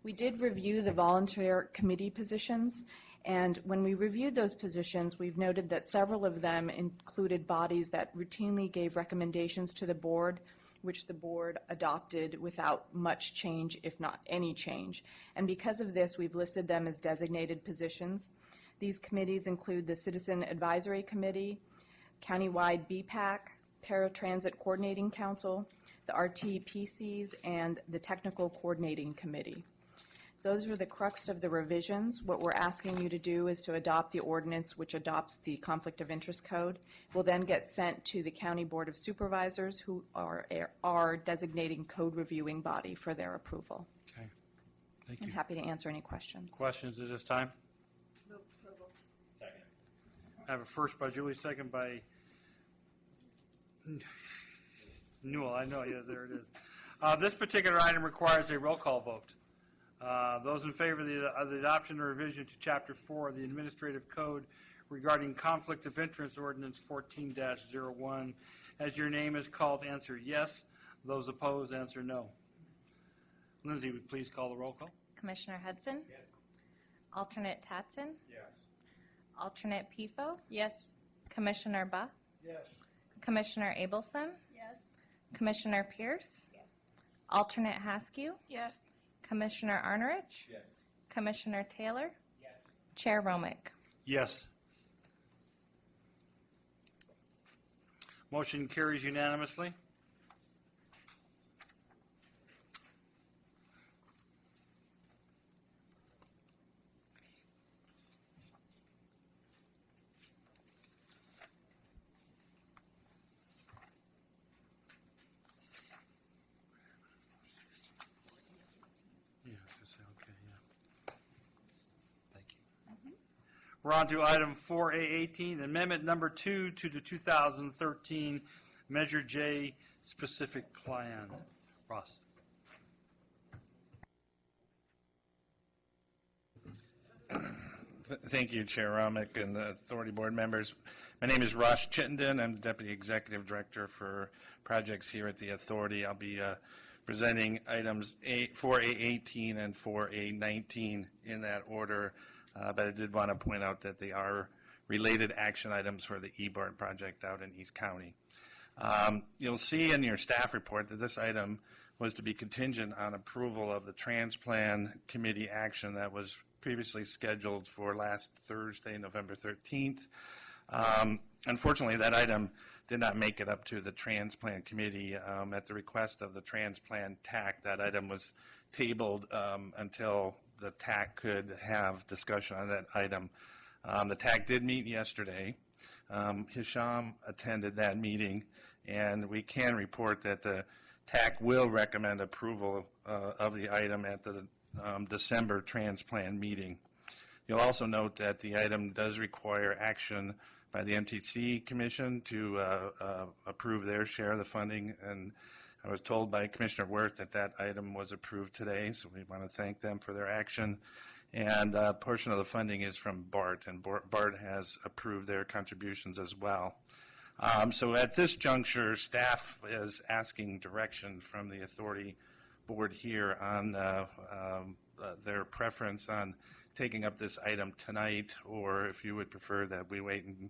S12: We did review the volunteer committee positions, and when we reviewed those positions, we've noted that several of them included bodies that routinely gave recommendations to the board, which the board adopted without much change, if not any change. And because of this, we've listed them as designated positions. These committees include the Citizen Advisory Committee, Countywide BPAC, Paratransit Coordinating Council, the RTPCs, and the Technical Coordinating Committee. Those are the crux of the revisions. What we're asking you to do is to adopt the ordinance which adopts the Conflict of Interest Code. Will then get sent to the County Board of Supervisors, who are our designating code reviewing body, for their approval.
S2: Okay. Thank
S12: I'm
S2: you.
S12: happy to answer any questions.
S2: Questions at this time?
S12: Move approval.
S11: Second.
S2: I have a first by Julie, second by Newell. I know, yeah, there it is. This particular item requires a roll call vote. Those in favor of the adoption or revision to Chapter 4 of the Administrative Code regarding Conflict of Interest Ordinance 14-01, as your name is called, answer yes. Those opposed, answer no. Lindsay, would please call the roll call?
S3: Commissioner Hudson?
S11: Yes.
S3: Alternate Tatson?
S11: Yes.
S3: Alternate Pifo?
S8: Yes.
S3: Commissioner Buh?
S6: Yes.
S3: Commissioner Abelson?
S8: Yes.
S3: Commissioner Pierce?
S1: Yes.
S3: Alternate Haskew?
S8: Yes.
S3: Commissioner Arnerich?
S11: Yes.
S3: Commissioner Taylor?
S11: Yes.
S3: Chair Romick?
S2: Yes. Motion carries unanimously. Yeah, okay, yeah. Thank you. We're on to item 4A18, amendment number 2 to the 2013 Measure J specific plan. Ross.
S6: Thank you, Chair Romick and the Authority Board members. My name is Ross Chittenden. I'm the Deputy Executive Director for projects here at the Authority. I'll be presenting items 4A18 and 4A19 in that order, but I did want to point out that they are related action items for the eBart project out in East County. You'll see in your staff report that this item was to be contingent on approval of the Transplan Committee action that was previously scheduled for last Thursday, November 13th. Unfortunately, that item did not make it up to the Transplant Committee. At the request of the Transplant TAC, that item was tabled until the TAC could have discussion on that item. The TAC did meet yesterday. Hisham attended that meeting, and we can report that the TAC will recommend approval of the item at the December Transplant meeting. You'll also note that the item does require action by the MTC Commission to approve their share of the funding, and I was told by Commissioner Wirth that that item was approved today, so we want to thank them for their action. And a portion of the funding is from BART, and BART has approved their contributions as well. So at this juncture, staff is asking direction from the Authority Board here on their preference on taking up this item tonight, or if you would prefer that we wait and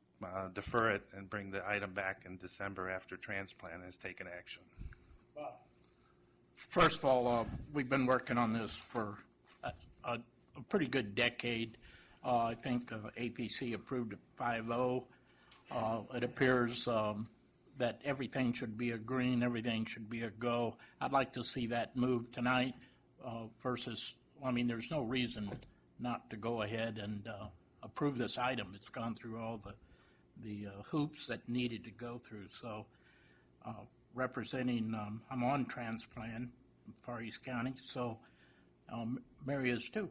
S6: defer it and bring the item back in December after Transplant has taken action.
S13: First of all, we've been working on this for a pretty good decade. I think APC approved it 5-0. It appears that everything should be a green, everything should be a go. I'd like to see that move tonight versus, I mean, there's no reason not to go ahead and approve this item. It's gone through all the hoops that needed to go through. So representing, I'm on Transplant, Far East County, so Mary is too.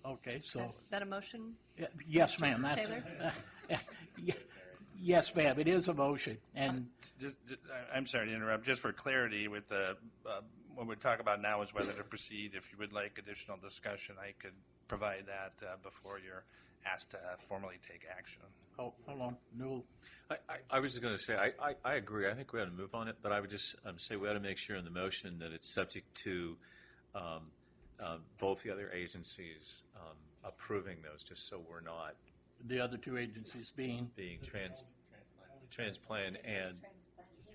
S13: Okay, so.
S8: Is that a motion?
S13: Yes, ma'am. That's, yes, ma'am. It is a motion. And
S6: I'm sorry to interrupt. Just for clarity, with the what we're talking about now is whether to proceed. If you would like additional discussion, I could provide that before you're asked to formally take action.
S13: oh, hold on, Newell.
S11: I was just going to say, I agree. I think we ought to move on it, but I would just say we ought to make sure in the motion that it's subject to both the other agencies approving those, just so we're not
S13: The other two agencies being.
S11: Transplant and,
S1: He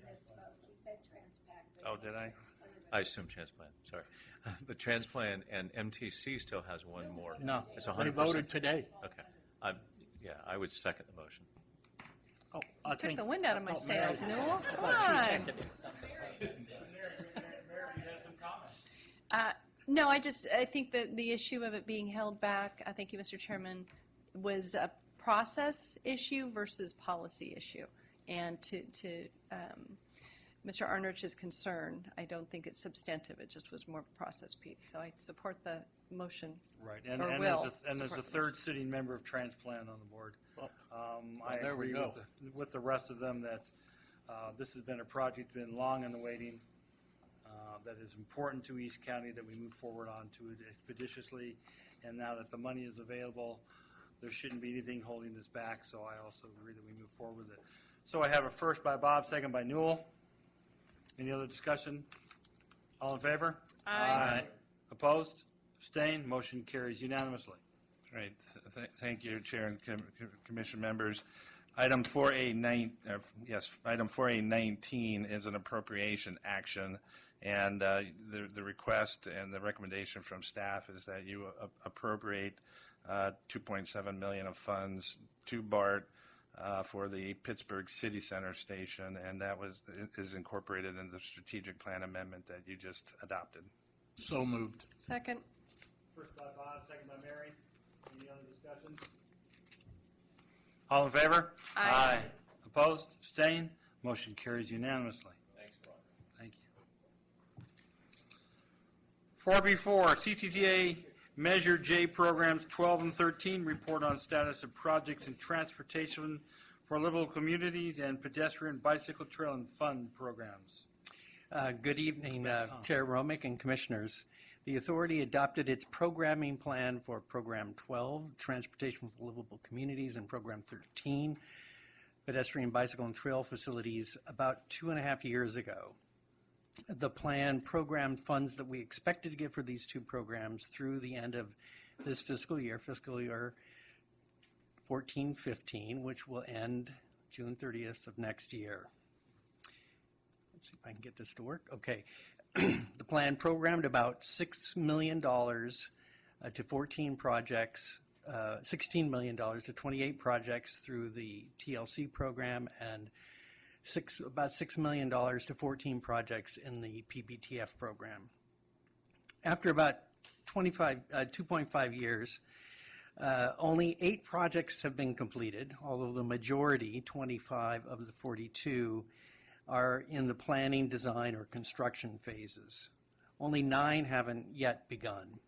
S1: misspoke. He said Transpac.
S6: Oh, did I?
S11: I assume Transplant, sorry. But Transplant and MTC still has one more.
S13: No,
S11: It's
S13: they
S11: 100%.
S13: voted today.
S11: Okay. Yeah, I would second the motion.
S13: Oh, I
S8: Took
S13: think.
S8: the wind out of my
S13: Oh, Mary.
S8: sails, Newell.
S13: I
S8: Come
S13: thought she
S8: on.
S13: seconded it.
S8: No, I think that the issue of it being held back, I thank you, Mr. Chairman, was a process issue versus policy issue. And to Mr. Arnrich's concern, I don't think it's substantive. It just was more of a process piece. So I support the motion.
S2: Right,
S8: Or
S2: and
S8: will
S2: there's a third sitting member of Transplant on the board. I
S13: there we
S2: agree
S13: go.
S2: with the rest of them that this has been a project that's been long in the waiting, that is important to East County, that we move forward on to it expeditiously, and now that the money is available, there shouldn't be anything holding this back, so I also agree that we move forward with it. So I have a first by Bob, second by Newell. Any other discussion? All in favor?
S8: Aye.
S2: Opposed? Abstained? Motion carries unanimously.
S6: Right. Thank you, Chair and Commission members. Item 4A19 is an appropriation action, and the request and the recommendation from staff is that you appropriate $2.7 million of funds to BART
S14: for the Pittsburgh City Center station, and that is incorporated in the strategic plan amendment that you just adopted.
S13: So moved.
S8: Second.
S2: First by Bob, second by Mary. Any other discussion? All in favor?
S8: Aye.
S2: Opposed? Abstained? Motion carries unanimously.
S11: Thanks, Ross.
S2: Thank you. 4B4, CTTA Measure J Programs 12 and 13, report on status of projects in transportation for livable communities and pedestrian bicycle trail and fund programs.
S15: Good evening, Chair Romick and Commissioners. The Authority adopted its programming plan for Program 12, Transportation for Livable Communities, and Program 13, Pedestrian Bicycle and Trail Facilities, about 2.5 years ago. The plan programmed funds that we expected to get for these two programs through the end of this fiscal year 14-15, which will end June 30th of next year. Let's see if I can get this to work. Okay. The plan programmed about $6 million to 14 projects, $16 million to 28 projects through the TLC program, and about $6 million to 14 projects in the PBTF program. After about 2.5 years, only 8 projects have been completed, although the majority, 25 of the 42, are in the planning, design, or construction phases. Only 9 haven't yet begun.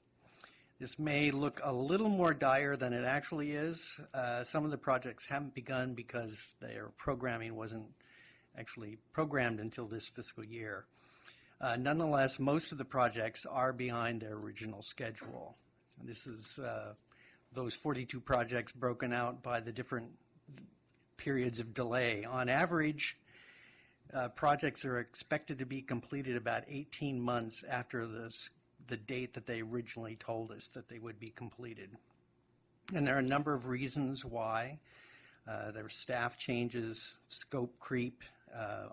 S15: This may look a little more dire than it actually is. Some of the projects haven't begun because their programming wasn't actually programmed until this fiscal year. Nonetheless, most of the projects are behind their original schedule. This is those 42 projects broken out by the different periods of delay. On average, projects are expected to be completed about 18 months after the date that they originally told us that they would be completed. And there are a number of reasons why. There are staff changes, scope creep,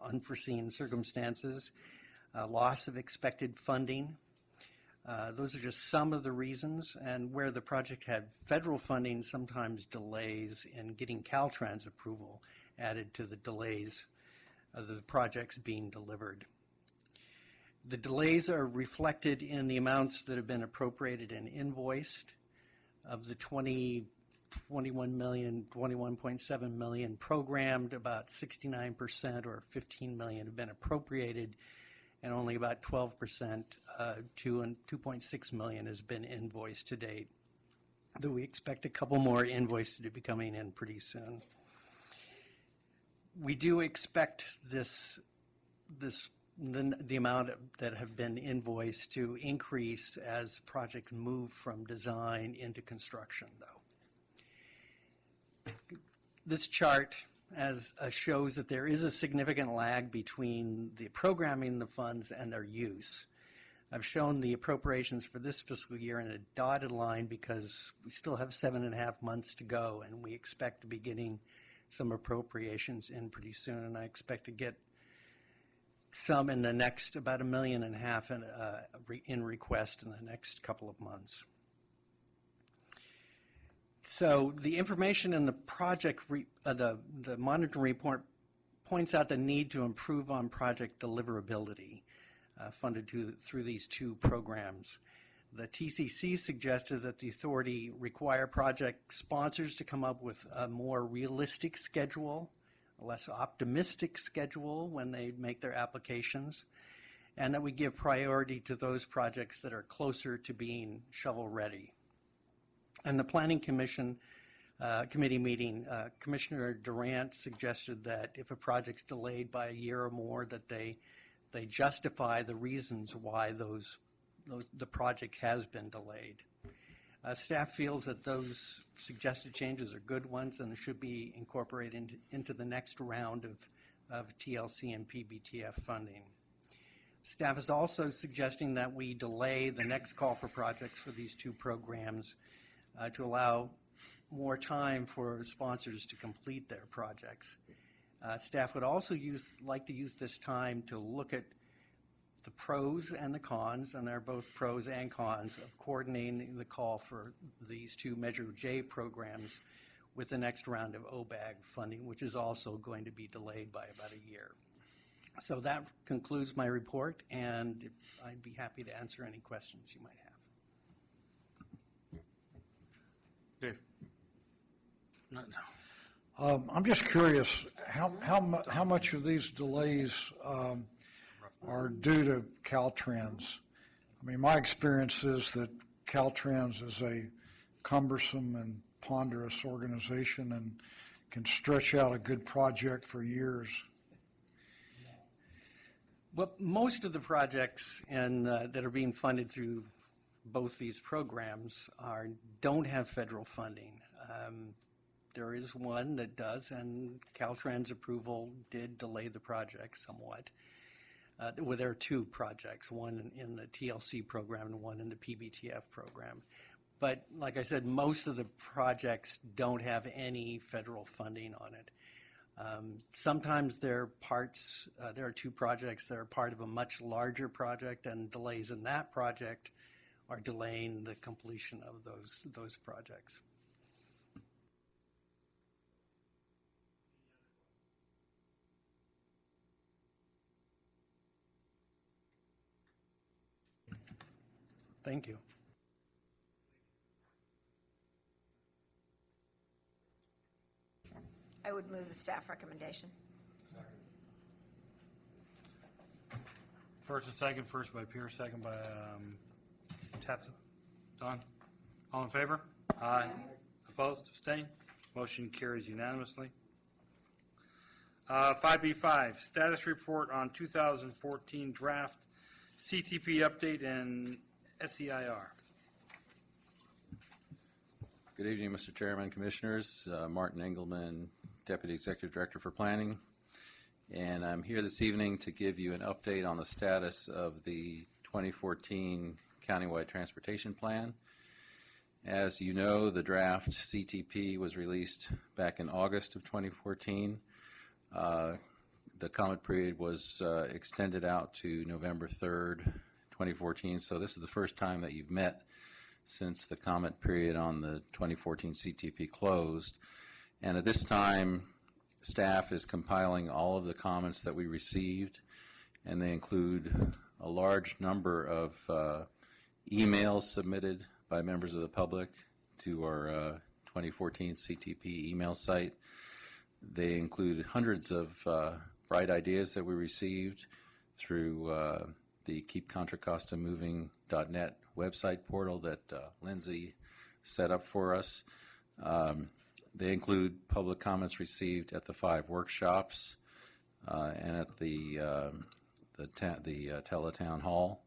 S15: unforeseen circumstances, loss of expected funding. Those are just some of the reasons, and where the project had federal funding, sometimes delays in getting Caltrans approval added to the delays of the projects being delivered. The delays are reflected in the amounts that have been appropriated and invoiced. Of the 21.7 million programmed, about 69% or 15 million have been appropriated, and only about 12%, 2.6 million has been invoiced to date. Though we expect a couple more invoices to be coming in pretty soon. We do expect the amount that have been invoiced to increase as projects move from design into construction, though. This chart shows that there is a significant lag between the programming the funds and their use. I've shown the appropriations for this fiscal year in a dotted line because we still have 7.5 months to go, and we expect to be getting some appropriations in pretty soon, and I expect to get some in the next, about $1.5 million in request in the next couple of months. So the information in the project, the monitoring report points out the need to improve on project deliverability funded through these two programs. The TCC suggested that the authority require project sponsors to come up with a more realistic schedule, a less optimistic schedule when they make their applications, and that we give priority to those projects that are closer to being shovel-ready. And the Planning Commission committee meeting, Commissioner Durant suggested that if a project's delayed by a year or more, that they justify the reasons why the project has been delayed. Staff feels that those suggested changes are good ones and should be incorporated into the next round of TLC and PBTF funding. Staff is also suggesting that we delay the next call for projects for these two programs to allow more time for sponsors to complete their projects. Staff would also like to use this time to look at the pros and the cons, and there are both pros and cons, of coordinating the call for these two Measure J programs with the next round of OBAG funding, which is also going to be delayed by about a year. So that concludes my report, and I'd be happy to answer any questions you might have.
S2: Dave? No.
S16: I'm just curious, how much of these delays are due to Caltrans? I mean, my experience is that Caltrans is a cumbersome and ponderous organization and can stretch out a good project for years.
S15: Well, most of the projects that are being funded through both these programs don't have federal funding. There is one that does, and Caltrans approval did delay the project somewhat. Well, there are two projects, one in the TLC program and one in the PBTF program. But like I said, most of the projects don't have any federal funding on it. Sometimes there are two projects that are part of a much larger project, and delays in that project are delaying the completion of those projects. Thank you.
S1: I would move the staff recommendation.
S2: First and second, first by Pierce, second by Tatson. Don? All in favor? Aye. Opposed? Abstained? Motion carries unanimously. 5B5, status report on 2014 draft CTP update and SEIR.
S17: Good evening, Mr. Chairman, Commissioners. Martin Engelman, Deputy Executive Director for Planning. And I'm here this evening to give you an update on the status of the 2014 Countywide Transportation Plan. As you know, the draft CTP was released back in August of 2014. The comment period was extended out to November 3rd, 2014. So this is the first time that you've met since the comment period on the 2014 CTP closed. And at this time, staff is compiling all of the comments that we received, and they include a large number of emails submitted by members of the public to our 2014 CTP email site. They include hundreds of bright ideas that we received through the KeepContraCostaMoving.net website portal that Lindsay set up for us. They include public comments received at the 5 workshops and at the Teletown Hall.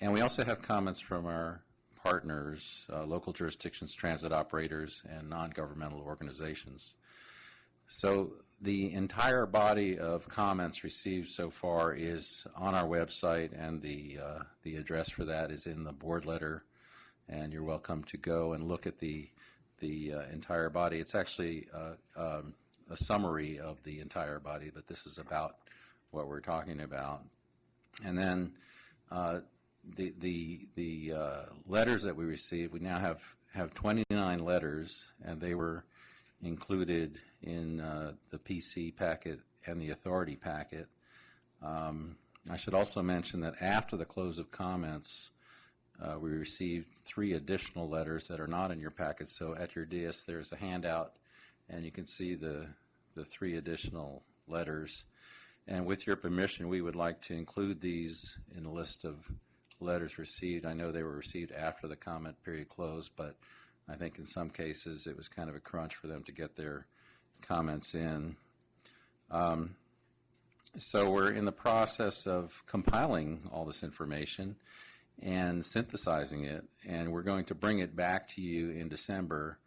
S17: And we also have comments from our partners, local jurisdictions, transit operators, and non-governmental organizations. So the entire body of comments received so far is on our website, and the address for that is in the board letter, and you're welcome to go and look at the entire body. It's actually a summary of the entire body, but this is about what we're talking about. And then the letters that we received, we now have 29 letters, and they were included in the PC packet and the authority packet. I should also mention that after the close of comments, we received 3 additional letters that are not in your packet. So at your dais, there's a handout, and you can see the 3 additional letters. And with your permission, we would like to include these in the list of letters received. I know they were received after the comment period closed, but I think in some cases it was kind of a crunch for them to get their comments in. So we're in the process of compiling all this information and synthesizing it, and we're going to bring it back to you in December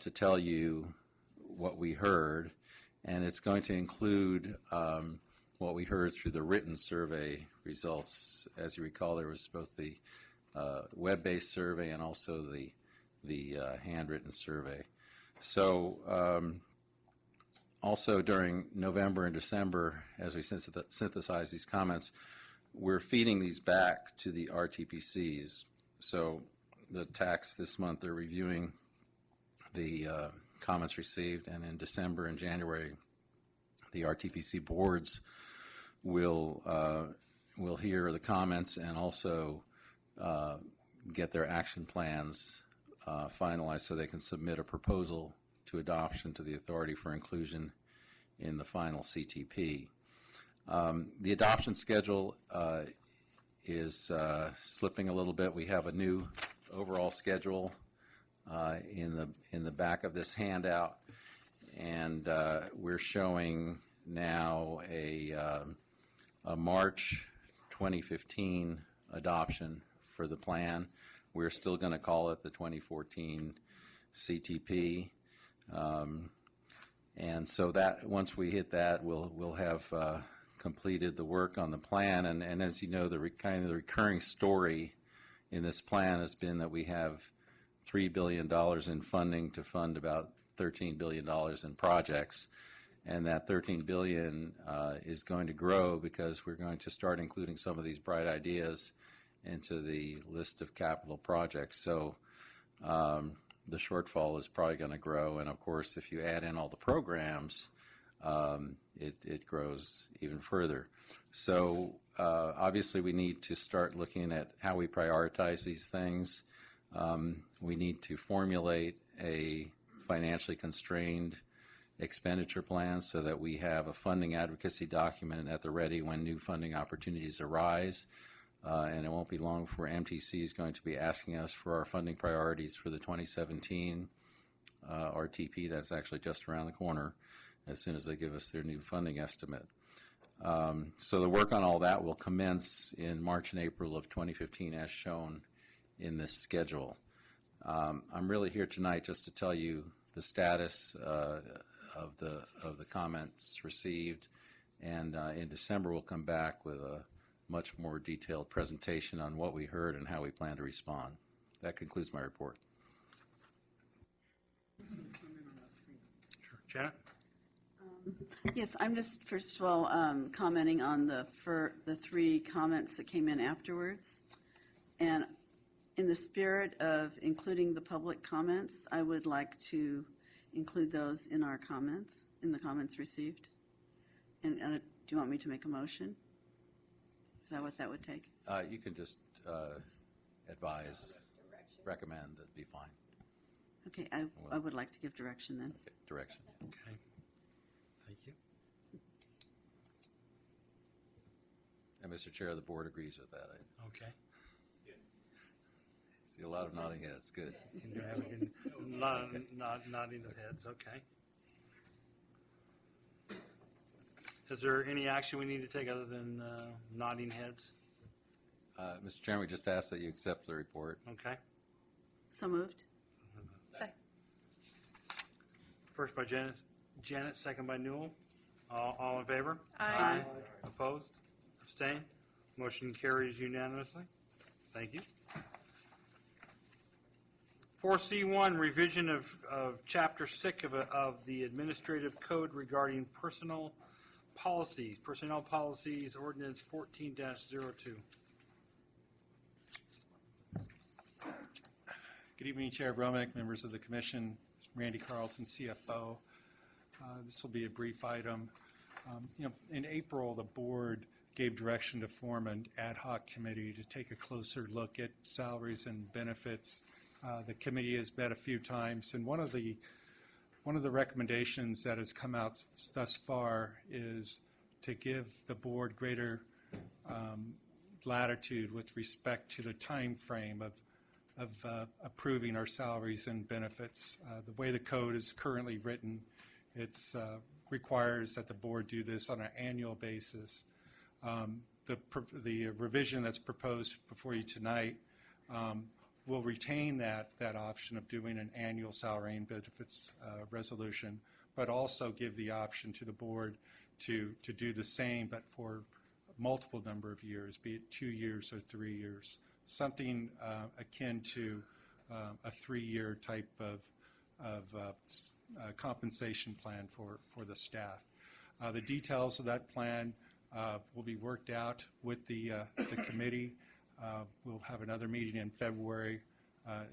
S17: to tell you what we heard, and it's going to include what we heard through the written survey results. As you recall, there was both the web-based survey and also the handwritten survey. So also during November and December, as we synthesize these comments, we're feeding these back to the RTPCs. So the TACs this month are reviewing the comments received, and in December and January, the RTPC boards will hear the comments and also get their action plans finalized so they can submit a proposal to adoption to the authority for inclusion in the final CTP. The adoption schedule is slipping a little bit. We have a new overall schedule in the back of this handout, and we're showing now a March 2015 adoption for the plan. We're still going to call it the 2014 CTP. And so that once we hit that, we'll have completed the work on the plan. And as you know, the recurring story in this plan has been that we have $3 billion in funding to fund about $13 billion in projects. And that $13 billion is going to grow because we're going to start including some of these bright ideas into the list of capital projects. So the shortfall is probably going to grow. And of course, if you add in all the programs, it grows even further. So obviously we need to start looking at how we prioritize these things. We need to formulate a financially constrained expenditure plan so that we have a funding advocacy document at the ready when new funding opportunities arise. And it won't be long before MTC is going to be asking us for our funding priorities for the 2017 RTP. That's actually just around the corner as soon as they give us their new funding estimate. So the work on all that will commence in March and April of 2015 as shown in this schedule. I'm really here tonight just to tell you the status of the comments received, and in December we'll come back with a much more detailed presentation on what we heard and how we plan to respond. That concludes my report.
S2: Sure. Janet?
S18: Yes, I'm just, first of all, commenting on the three comments that came in afterwards. And in the spirit of including the public comments, I would like to include those in our comments, in the comments received. And do you want me to make a motion? Is that what that would take?
S17: You can just advise, recommend, that'd be fine.
S18: Okay, I would like to give direction then.
S17: Okay, direction.
S2: Okay. Thank you.
S17: And Mr. Chair, the board agrees with that.
S2: Okay.
S17: See a lot of nodding heads. Good.
S2: Nodding of heads. Okay. Is there any action we need to take other than nodding heads?
S17: Mr. Chairman, we just ask that you accept the report.
S2: Okay.
S18: So moved.
S3: Second.
S2: First by Janet, second by Newell. All in favor?
S3: Aye.
S2: Opposed? Abstained? Motion carries unanimously. Thank you. 4C1, revision of Chapter 6 of the Administrative Code regarding personnel policies, ordinance 14-02.
S10: Good evening, Chair Romick, members of the Commission, Randy Carlton, CFO. This will be a brief item. In April, the board gave direction to form an ad hoc committee to take a closer look at salaries and benefits. The committee has met a few times, and one of the recommendations that has come out thus far is to give the board greater latitude with respect to the time frame of approving our salaries and benefits. The way the code is currently written, it requires that the board do this on an annual basis. The revision that's proposed before you tonight will retain that option of doing an annual salary and benefits resolution, but also give the option to the board to do the same, but for multiple number of years, be it 2 years or 3 years, something akin to a 3-year type of compensation plan for the staff. The details of that plan will be worked out with the committee. We'll have another meeting in February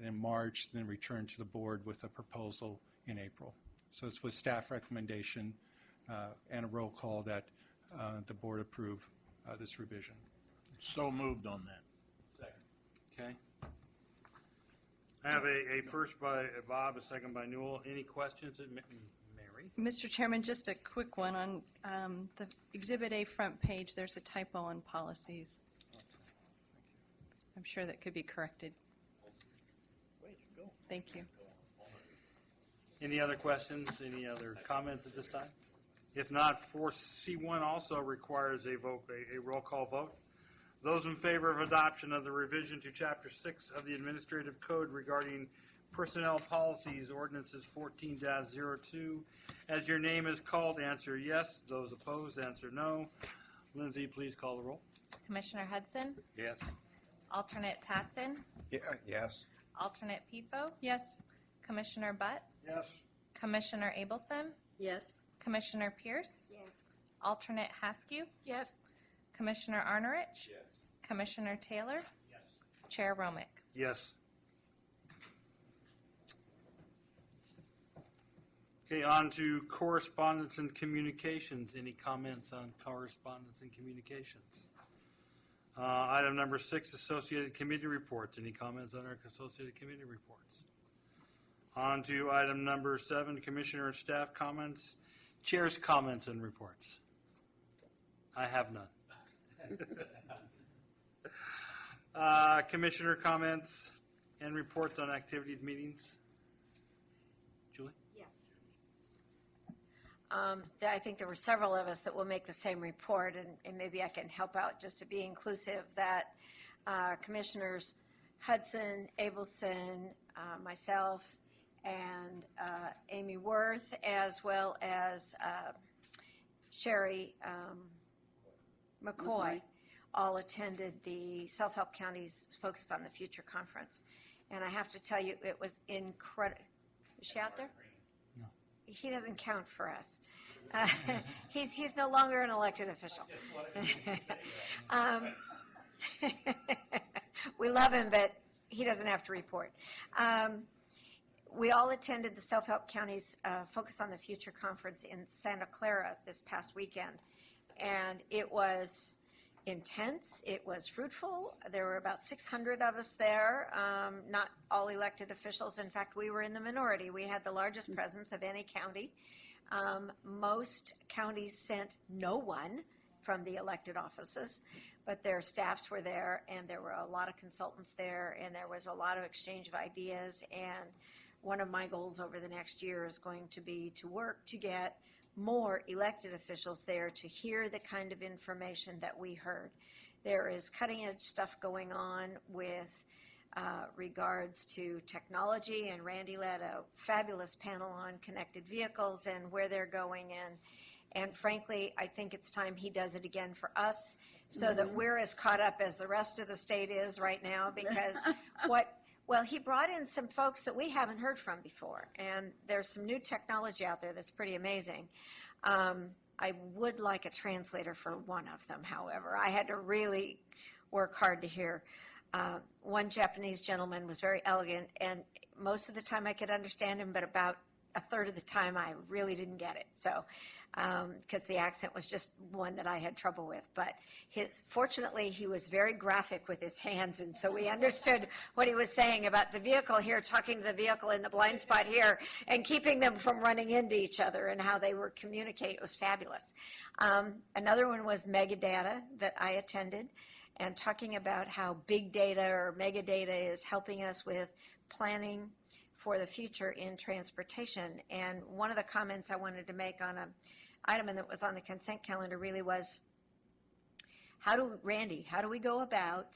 S10: in March, then return to the board with a proposal in April. So it's with staff recommendation and a roll call that the board approve this revision.
S13: So moved on that.
S2: Okay. I have a first by Bob, a second by Newell. Any questions? Mary?
S8: Mr. Chairman, just a quick one on the Exhibit A front page. There's a typo on policies. I'm sure that could be corrected. Thank you.
S2: Any other questions? Any other comments at this time? If not, 4C1 also requires a roll call vote. Those in favor of adoption of the revision to Chapter 6 of the Administrative Code regarding personnel policies, ordinances 14-02, as your name is called, answer yes. Those opposed, answer no. Lindsay, please call the roll.
S3: Commissioner Hudson,
S2: Yes.
S3: alternate Tatson,
S7: Yes.
S3: alternate Pifo,
S8: Yes.
S3: Commissioner Butt,
S16: Yes.
S3: Commissioner Abelson,
S18: Yes.
S3: Commissioner Pierce,
S1: Yes.
S3: alternate Haskew,
S1: Yes.
S3: Commissioner Arnerich, Commissioner Taylor, Chair Romick.
S2: Yes. Okay, on to correspondence and communications. Any comments on correspondence and communications? Item number 6, associated committee reports. Any comments on our associated committee reports? On to item number 7, commissioner and staff comments. Chair's comments and reports. I have none. Commissioner comments and reports on activities, meetings. Julie?
S1: I think there were several of us that will make the same report, and maybe I can help out just to be inclusive, that Commissioners Hudson, Abelson, myself, and Amy Worth, as well as Sherry McCoy, all attended the Self-Help Counties Focused on the Future conference. And I have to tell you, it was incredible. Is she out there?
S2: No.
S1: He doesn't count for us. He's no longer an elected official. We love him, but he doesn't have to report. We all attended the Self-Help Counties Focused on the Future conference in Santa Clara this past weekend. And it was intense. It was fruitful. There were about 600 of us there, not all elected officials. In fact, we were in the minority. We had the largest presence of any county. Most counties sent no one from the elected offices, but their staffs were there, and there were a lot of consultants there, and there was a lot of exchange of ideas. And one of my goals over the next year is going to be to work to get more elected officials there to hear the kind of information that we heard. There is cutting edge stuff going on with regards to technology, and Randy led a fabulous panel on connected vehicles and where they're going in. And frankly, I think it's time he does it again for us so that we're as caught up as the rest of the state is right now, because well, he brought in some folks that we haven't heard from before, and there's some new technology out there that's pretty amazing. I would like a translator for one of them, however. I had to really work hard to hear. One Japanese gentleman was very elegant, and most of the time I could understand him, but about a third of the time I really didn't get it. So, because the accent was just one that I had trouble with. But fortunately, he was very graphic with his hands, and so we understood what he was saying about the vehicle here, talking to the vehicle in the blind spot here, and keeping them from running into each other, and how they were communicating. It was fabulous. Another one was Megadata that I attended, and talking about how big data or megadata is helping us with planning for the future in transportation. And one of the comments I wanted to make on an item that was on the consent calendar really was, Randy, how do we go about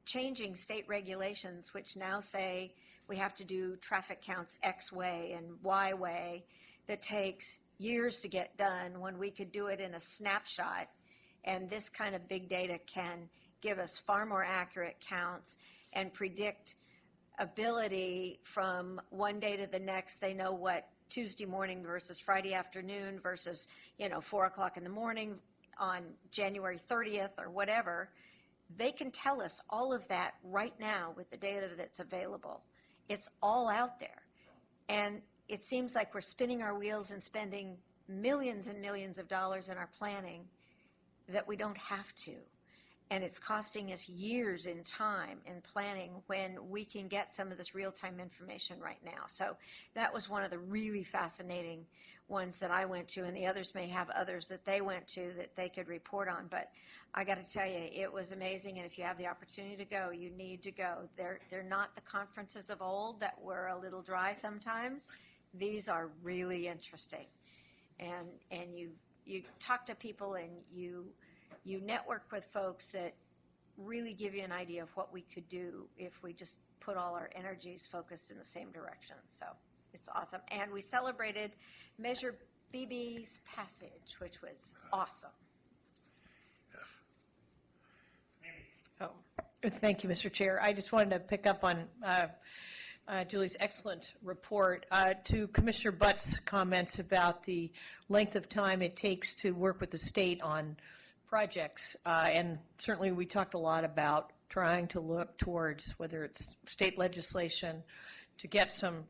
S1: changing state regulations which now say we have to do traffic counts X way and Y way that takes years to get done when we could do it in a snapshot? And this kind of big data can give us far more accurate counts and predict ability from one day to the next. They know what Tuesday morning versus Friday afternoon versus 4 o'clock in the morning on January 30th or whatever. They can tell us all of that right now with the data that's available. It's all out there. And it seems like we're spinning our wheels and spending millions and millions of dollars in our planning that we don't have to. And it's costing us years in time in planning when we can get some of this real-time information right now. So that was one of the really fascinating ones that I went to, and the others may have others that they went to that they could report on. But I got to tell you, it was amazing, and if you have the opportunity to go, you need to go. They're not the conferences of old that were a little dry sometimes. These are really interesting. And you talk to people, and you network with folks that really give you an idea of what we could do if we just put all our energies focused in the same direction. So it's awesome. And we celebrated Measure BB's passage, which was awesome.
S19: Oh, thank you, Mr. Chair. I just wanted to pick up on Julie's excellent report. To Commissioner Butt's comments about the length of time it takes to work with the state on projects, and certainly we talked a lot about trying to look towards whether it's state legislation to get some,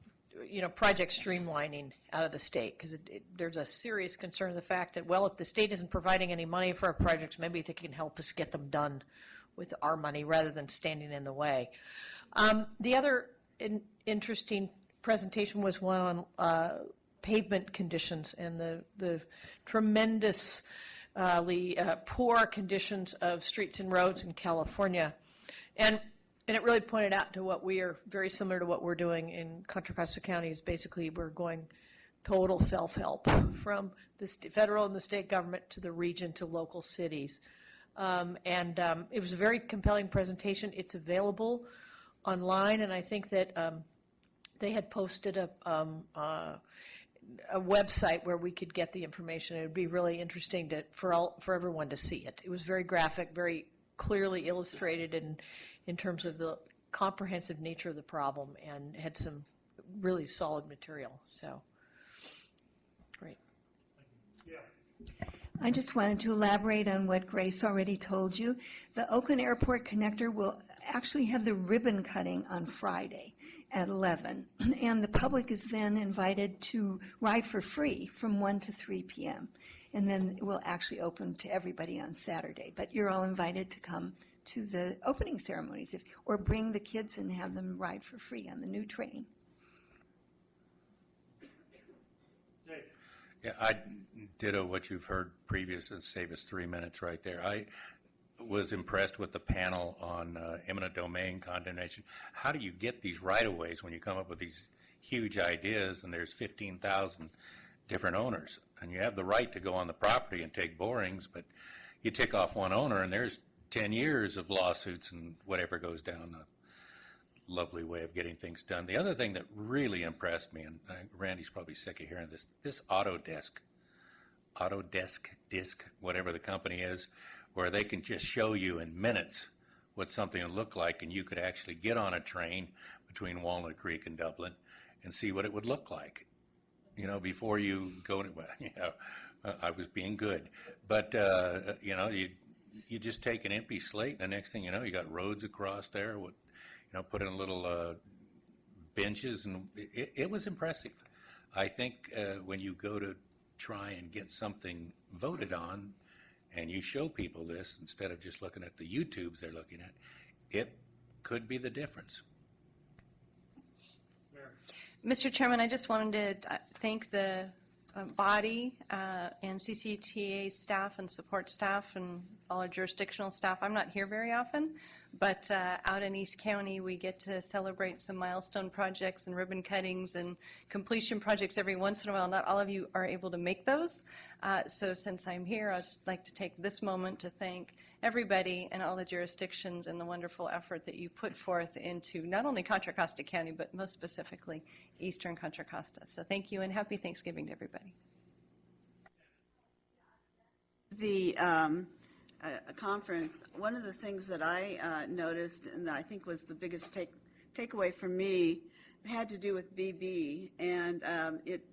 S19: project streamlining out of the state, because there's a serious concern of the fact that, well, if the state isn't providing any money for our projects, maybe they can help us get them done with our money rather than standing in the way. The other interesting presentation was one on pavement conditions and the tremendous poor conditions of streets and roads in California. And it really pointed out to what we are very similar to what we're doing in Contra Costa County. Is basically we're going total self-help from the federal and the state government to the region to local cities. It was a very compelling presentation. It's available online, and I think that they had posted a website where we could get the information. It would be really interesting for everyone to see it. It was very graphic, very clearly illustrated in terms of the comprehensive nature of the problem, and had some really solid material. So, great.
S20: I just wanted to elaborate on what Grace already told you. The Oakland Airport Connector will actually have the ribbon cutting on Friday at 11, and the public is then invited to ride for free from 1 to 3 p.m. And then it will actually open to everybody on Saturday. But you're all invited to come to the opening ceremonies, or bring the kids and have them ride for free on the new train.
S9: Yeah, I ditto what you've heard previous, and save us 3 minutes right there. I was impressed with the panel on eminent domain condemnation. How do you get these right-of-ways when you come up with these huge ideas and there's 15,000 different owners? And you have the right to go on the property and take borings, but you tick off one owner and there's 10 years of lawsuits and whatever goes down. A lovely way of getting things done. The other thing that really impressed me, and Randy's probably sick of hearing this Autodesk disc, whatever the company is, where they can just show you in minutes what something would look like, and you could actually get on a train between Walnut Creek and Dublin and see what it would look like, before you go to, I was being good, but, you just take an empty slate, and the next thing you know, you got roads across there, put in little benches, and it was impressive. I think when you go to try and get something voted on, and you show people this instead of just looking at the YouTubes they're looking at, it could be the difference.
S8: Mr. Chairman, I just wanted to thank the body and CCTA staff and support staff and all our jurisdictional staff. I'm not here very often, but out in East County we get to celebrate some milestone projects and ribbon cuttings and completion projects every once in a while. Not all of you are able to make those. So since I'm here, I'd just like to take this moment to thank everybody and all the jurisdictions and the wonderful effort that you put forth into not only Contra Costa County, but most specifically Eastern Contra Costa. So thank you, and happy Thanksgiving to everybody.
S18: The conference, one of the things that I noticed and that I think was the biggest takeaway for me had to do with BB, and it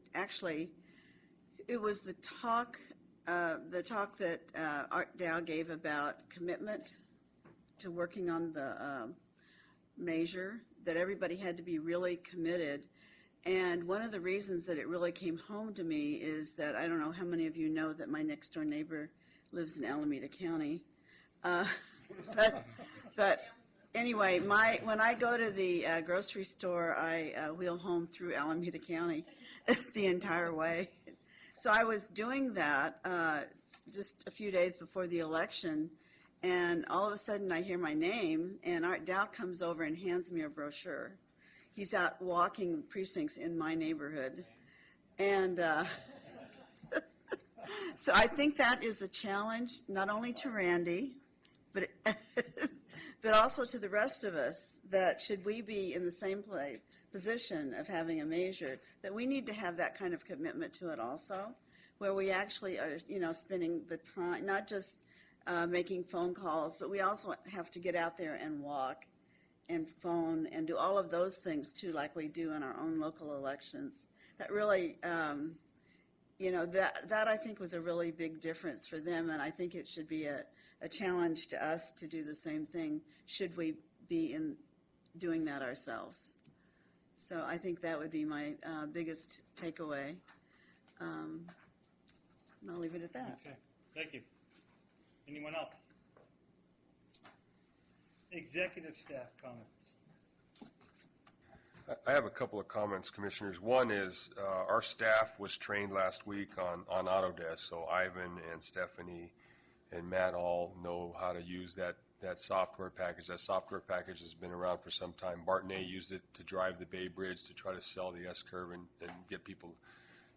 S18: was the talk that Art Dow gave about commitment to working on the measure, that everybody had to be really committed. And one of the reasons that it really came home to me is that I don't know how many of you know that my next door neighbor lives in Alameda County. But anyway, when I go to the grocery store, I wheel home through Alameda County the entire way. So I was doing that just a few days before the election, and all of a sudden I hear my name, and Art Dow comes over and hands me a brochure. He's out walking precincts in my neighborhood. And so I think that is a challenge, not only to Randy, but but also to the rest of us, that should we be in the same position of having a measure, that we need to have that kind of commitment to it also, where we actually are, spending the time, not just making phone calls, but we also have to get out there and walk and phone and do all of those things too, like we do in our own local elections. That really, that I think was a really big difference for them, and I think it should be a challenge to us to do the same thing, should we be in doing that ourselves. So I think that would be my biggest takeaway. And I'll leave it at that.
S2: Okay, thank you. Anyone else? Executive staff comments.
S21: I have a couple of comments, Commissioners. One is our staff was trained last week on Autodesk, so Ivan and Stephanie and Matt all know how to use that software package. That software package has been around for some time. Bartonay used it to drive the Bay Bridge to try to sell the S-curve and get people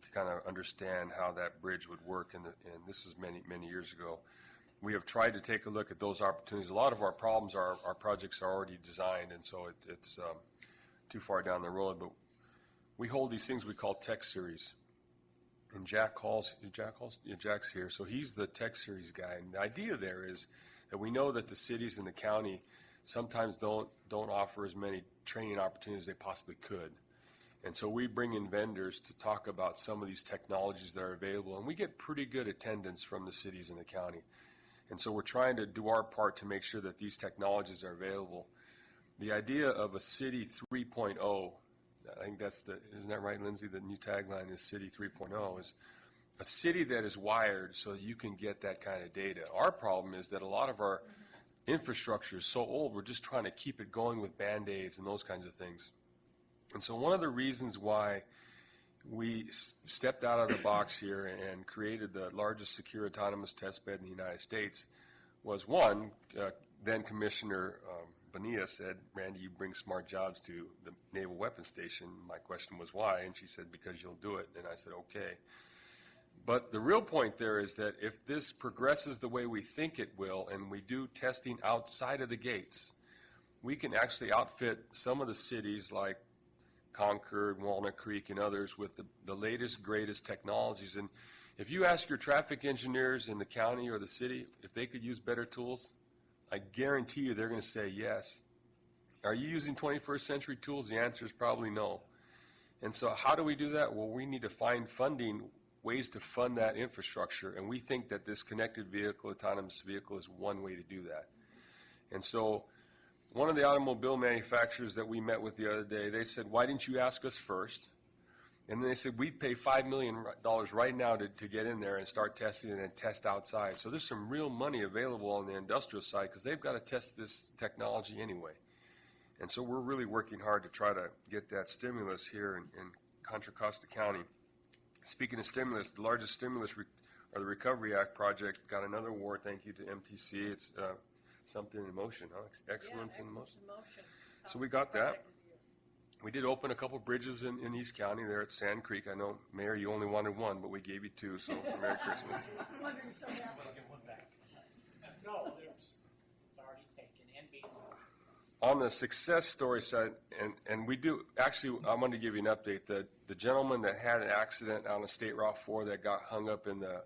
S21: to kind of understand how that bridge would work, and this was many, many years ago. We have tried to take a look at those opportunities. A lot of our problems, our projects are already designed, and so it's too far down the road, but we hold these things we call tech series. And Jack's here, so he's the tech series guy. And the idea there is that we know that the cities and the county sometimes don't offer as many training opportunities as they possibly could. And so we bring in vendors to talk about some of these technologies that are available, and we get pretty good attendance from the cities and the county. And so we're trying to do our part to make sure that these technologies are available. The idea of a City 3.0, I think isn't that right, Lindsay? The new tagline is City 3.0, is a city that is wired so that you can get that kind of data. Our problem is that a lot of our infrastructure is so old, we're just trying to keep it going with Band-Aids and those kinds of things. And so one of the reasons why we stepped out of the box here and created the largest secure autonomous test bed in the United States was, one, then Commissioner Bonilla said, Randy, you bring smart jobs to the Naval Weapons Station. My question was why, and she said, because you'll do it. And I said, okay. But the real point there is that if this progresses the way we think it will, and we do testing outside of the gates, we can actually outfit some of the cities like Concord, Walnut Creek, and others with the latest, greatest technologies. And if you ask your traffic engineers in the county or the city if they could use better tools, I guarantee you they're going to say yes. Are you using 21st century tools? The answer is probably no. And so how do we do that? Well, we need to find ways to fund that infrastructure, and we think that this connected vehicle, autonomous vehicle, is one way to do that. And so one of the automobile manufacturers that we met with the other day, they said, why didn't you ask us first? And then they said, we'd pay $5 million right now to get in there and start testing and then test outside. So there's some real money available on the industrial side because they've got to test this technology anyway. And so we're really working hard to try to get that stimulus here in Contra Costa County. Speaking of stimulus, the largest stimulus, or the Recovery Act project, got another award. Thank you to MTC. It's something in motion, huh? Excellence in motion. So we got that. We did open a couple bridges in East County there at Sand Creek. I know, Mayor, you only wanted one, but we gave you two, so Merry Christmas.
S6: No, it's already taken and being.
S21: On the success story side, and we do, actually, I'm going to give you an update. The gentleman that had an accident on a State Route 4 that got hung up in the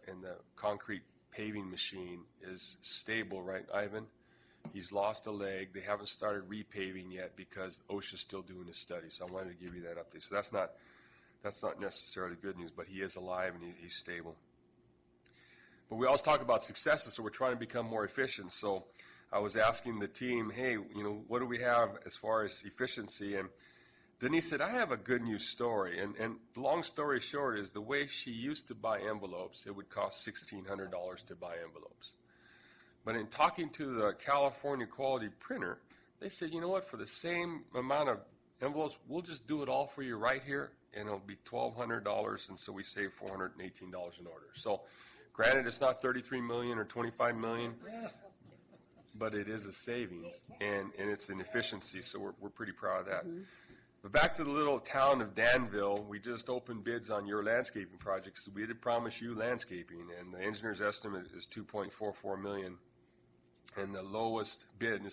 S21: concrete paving machine is stable, right, Ivan? He's lost a leg. They haven't started repaving yet because OSHA's still doing a study. So I wanted to give you that update. So that's not necessarily good news, but he is alive and he's stable. But we always talk about successes, so we're trying to become more efficient. So I was asking the team, hey, what do we have as far as efficiency? And Denise said, I have a good news story. And the long story short is the way she used to buy envelopes, it would cost $1,600 to buy envelopes. But in talking to the California quality printer, they said, you know what, for the same amount of envelopes, we'll just do it all for you right here, and it'll be $1,200, and so we save $418 an order. So granted, it's not $33 million or $25 million, but it is a savings, and it's an efficiency, so we're pretty proud of that. But back to the little town of Danville, we just opened bids on your landscaping projects. We did promise you landscaping, and the engineer's estimate is $2.44 million. And the lowest bid,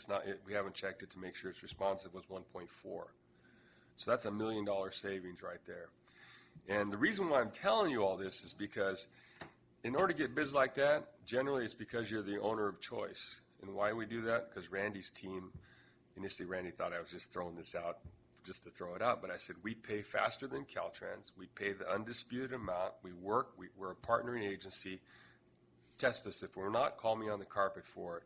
S21: we haven't checked it to make sure it's responsive, was 1.4. So that's $1 million savings right there. And the reason why I'm telling you all this is because in order to get bids like that, generally it's because you're the owner of choice. And why we do that? Because Randy's team, initially Randy thought I was just throwing this out just to throw it out, but I said we pay faster than Caltrans. We pay the undisputed amount. We're a partnering agency. Test us. If we're not, call me on the carpet for it.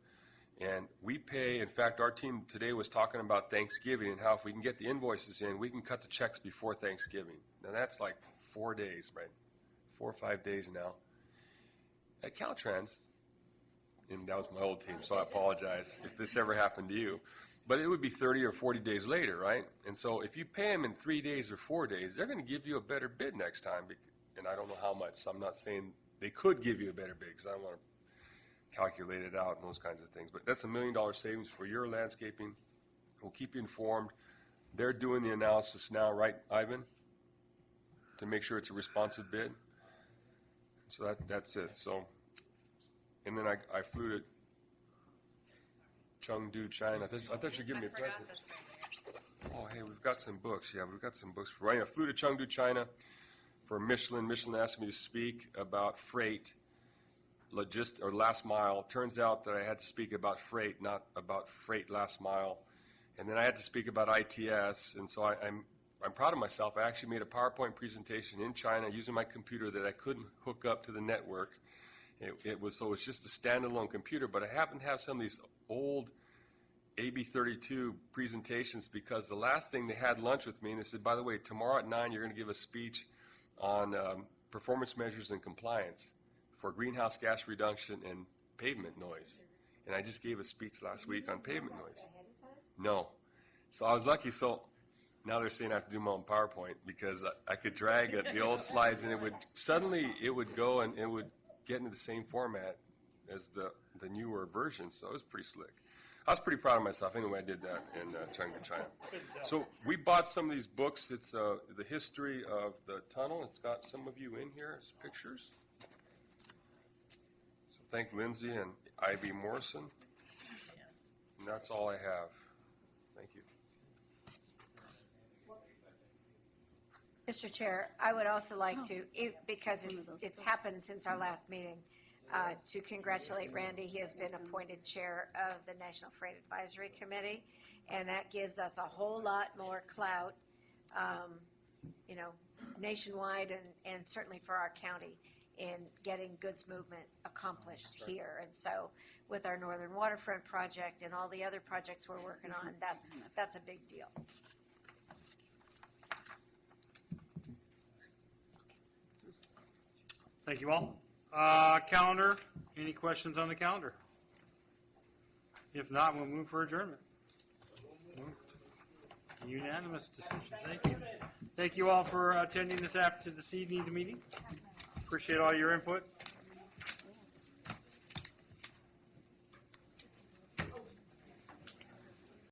S21: And we pay, in fact, our team today was talking about Thanksgiving and how if we can get the invoices in, we can cut the checks before Thanksgiving. Now that's like 4 days, right? 4 or 5 days now. At Caltrans, and that was my old team, so I apologize if this ever happened to you, but it would be 30 or 40 days later, right? And so if you pay them in 3 days or 4 days, they're going to give you a better bid next time, and I don't know how much, so I'm not saying they could give you a better bid because I don't want to calculate it out and those kinds of things. But that's $1 million savings for your landscaping. We'll keep you informed. They're doing the analysis now, right, Ivan? To make sure it's a responsive bid. So that's it. So, and then I flew to Chengdu, China. I thought you'd give me a present. Oh, hey, we've got some books. Yeah, we've got some books. Right, I flew to Chengdu, China for Michelin. Michelin asked me to speak about freight. Last mile. Turns out that I had to speak about freight, not about freight last mile. And then I had to speak about ITS, and so I'm proud of myself. I actually made a PowerPoint presentation in China using my computer that I couldn't hook up to the network. It's just a standalone computer, but I happen to have some of these old AB32 presentations because the last thing they had lunch with me, and they said, by the way, tomorrow at 9 you're going to give a speech on performance measures and compliance for greenhouse gas reduction and pavement noise. And I just gave a speech last week on pavement noise. No. So I was lucky. So now they're saying I have to do my own PowerPoint because I could drag the old slides and it would go and it would get into the same format as the newer version. So it was pretty slick. I was pretty proud of myself. Anyway, I did that in Chengdu, China. So we bought some of these books. It's the history of the tunnel. It's got some of you in here as pictures. Thank Lindsay and I.B. Morrison. And that's all I have. Thank you.
S1: Mr. Chair, I would also like to, because it's happened since our last meeting, to congratulate Randy. He has been appointed chair of the National Freight Advisory Committee, and that gives us a whole lot more clout, nationwide and certainly for our county in getting goods movement accomplished here. And so with our Northern Waterfront project and all the other projects we're working on, that's a big deal.
S2: Thank you all. Calendar, any questions on the calendar? If not, we'll move for adjournment. Unanimous decision. Thank you. Thank you all for attending this evening's meeting. Appreciate all your input.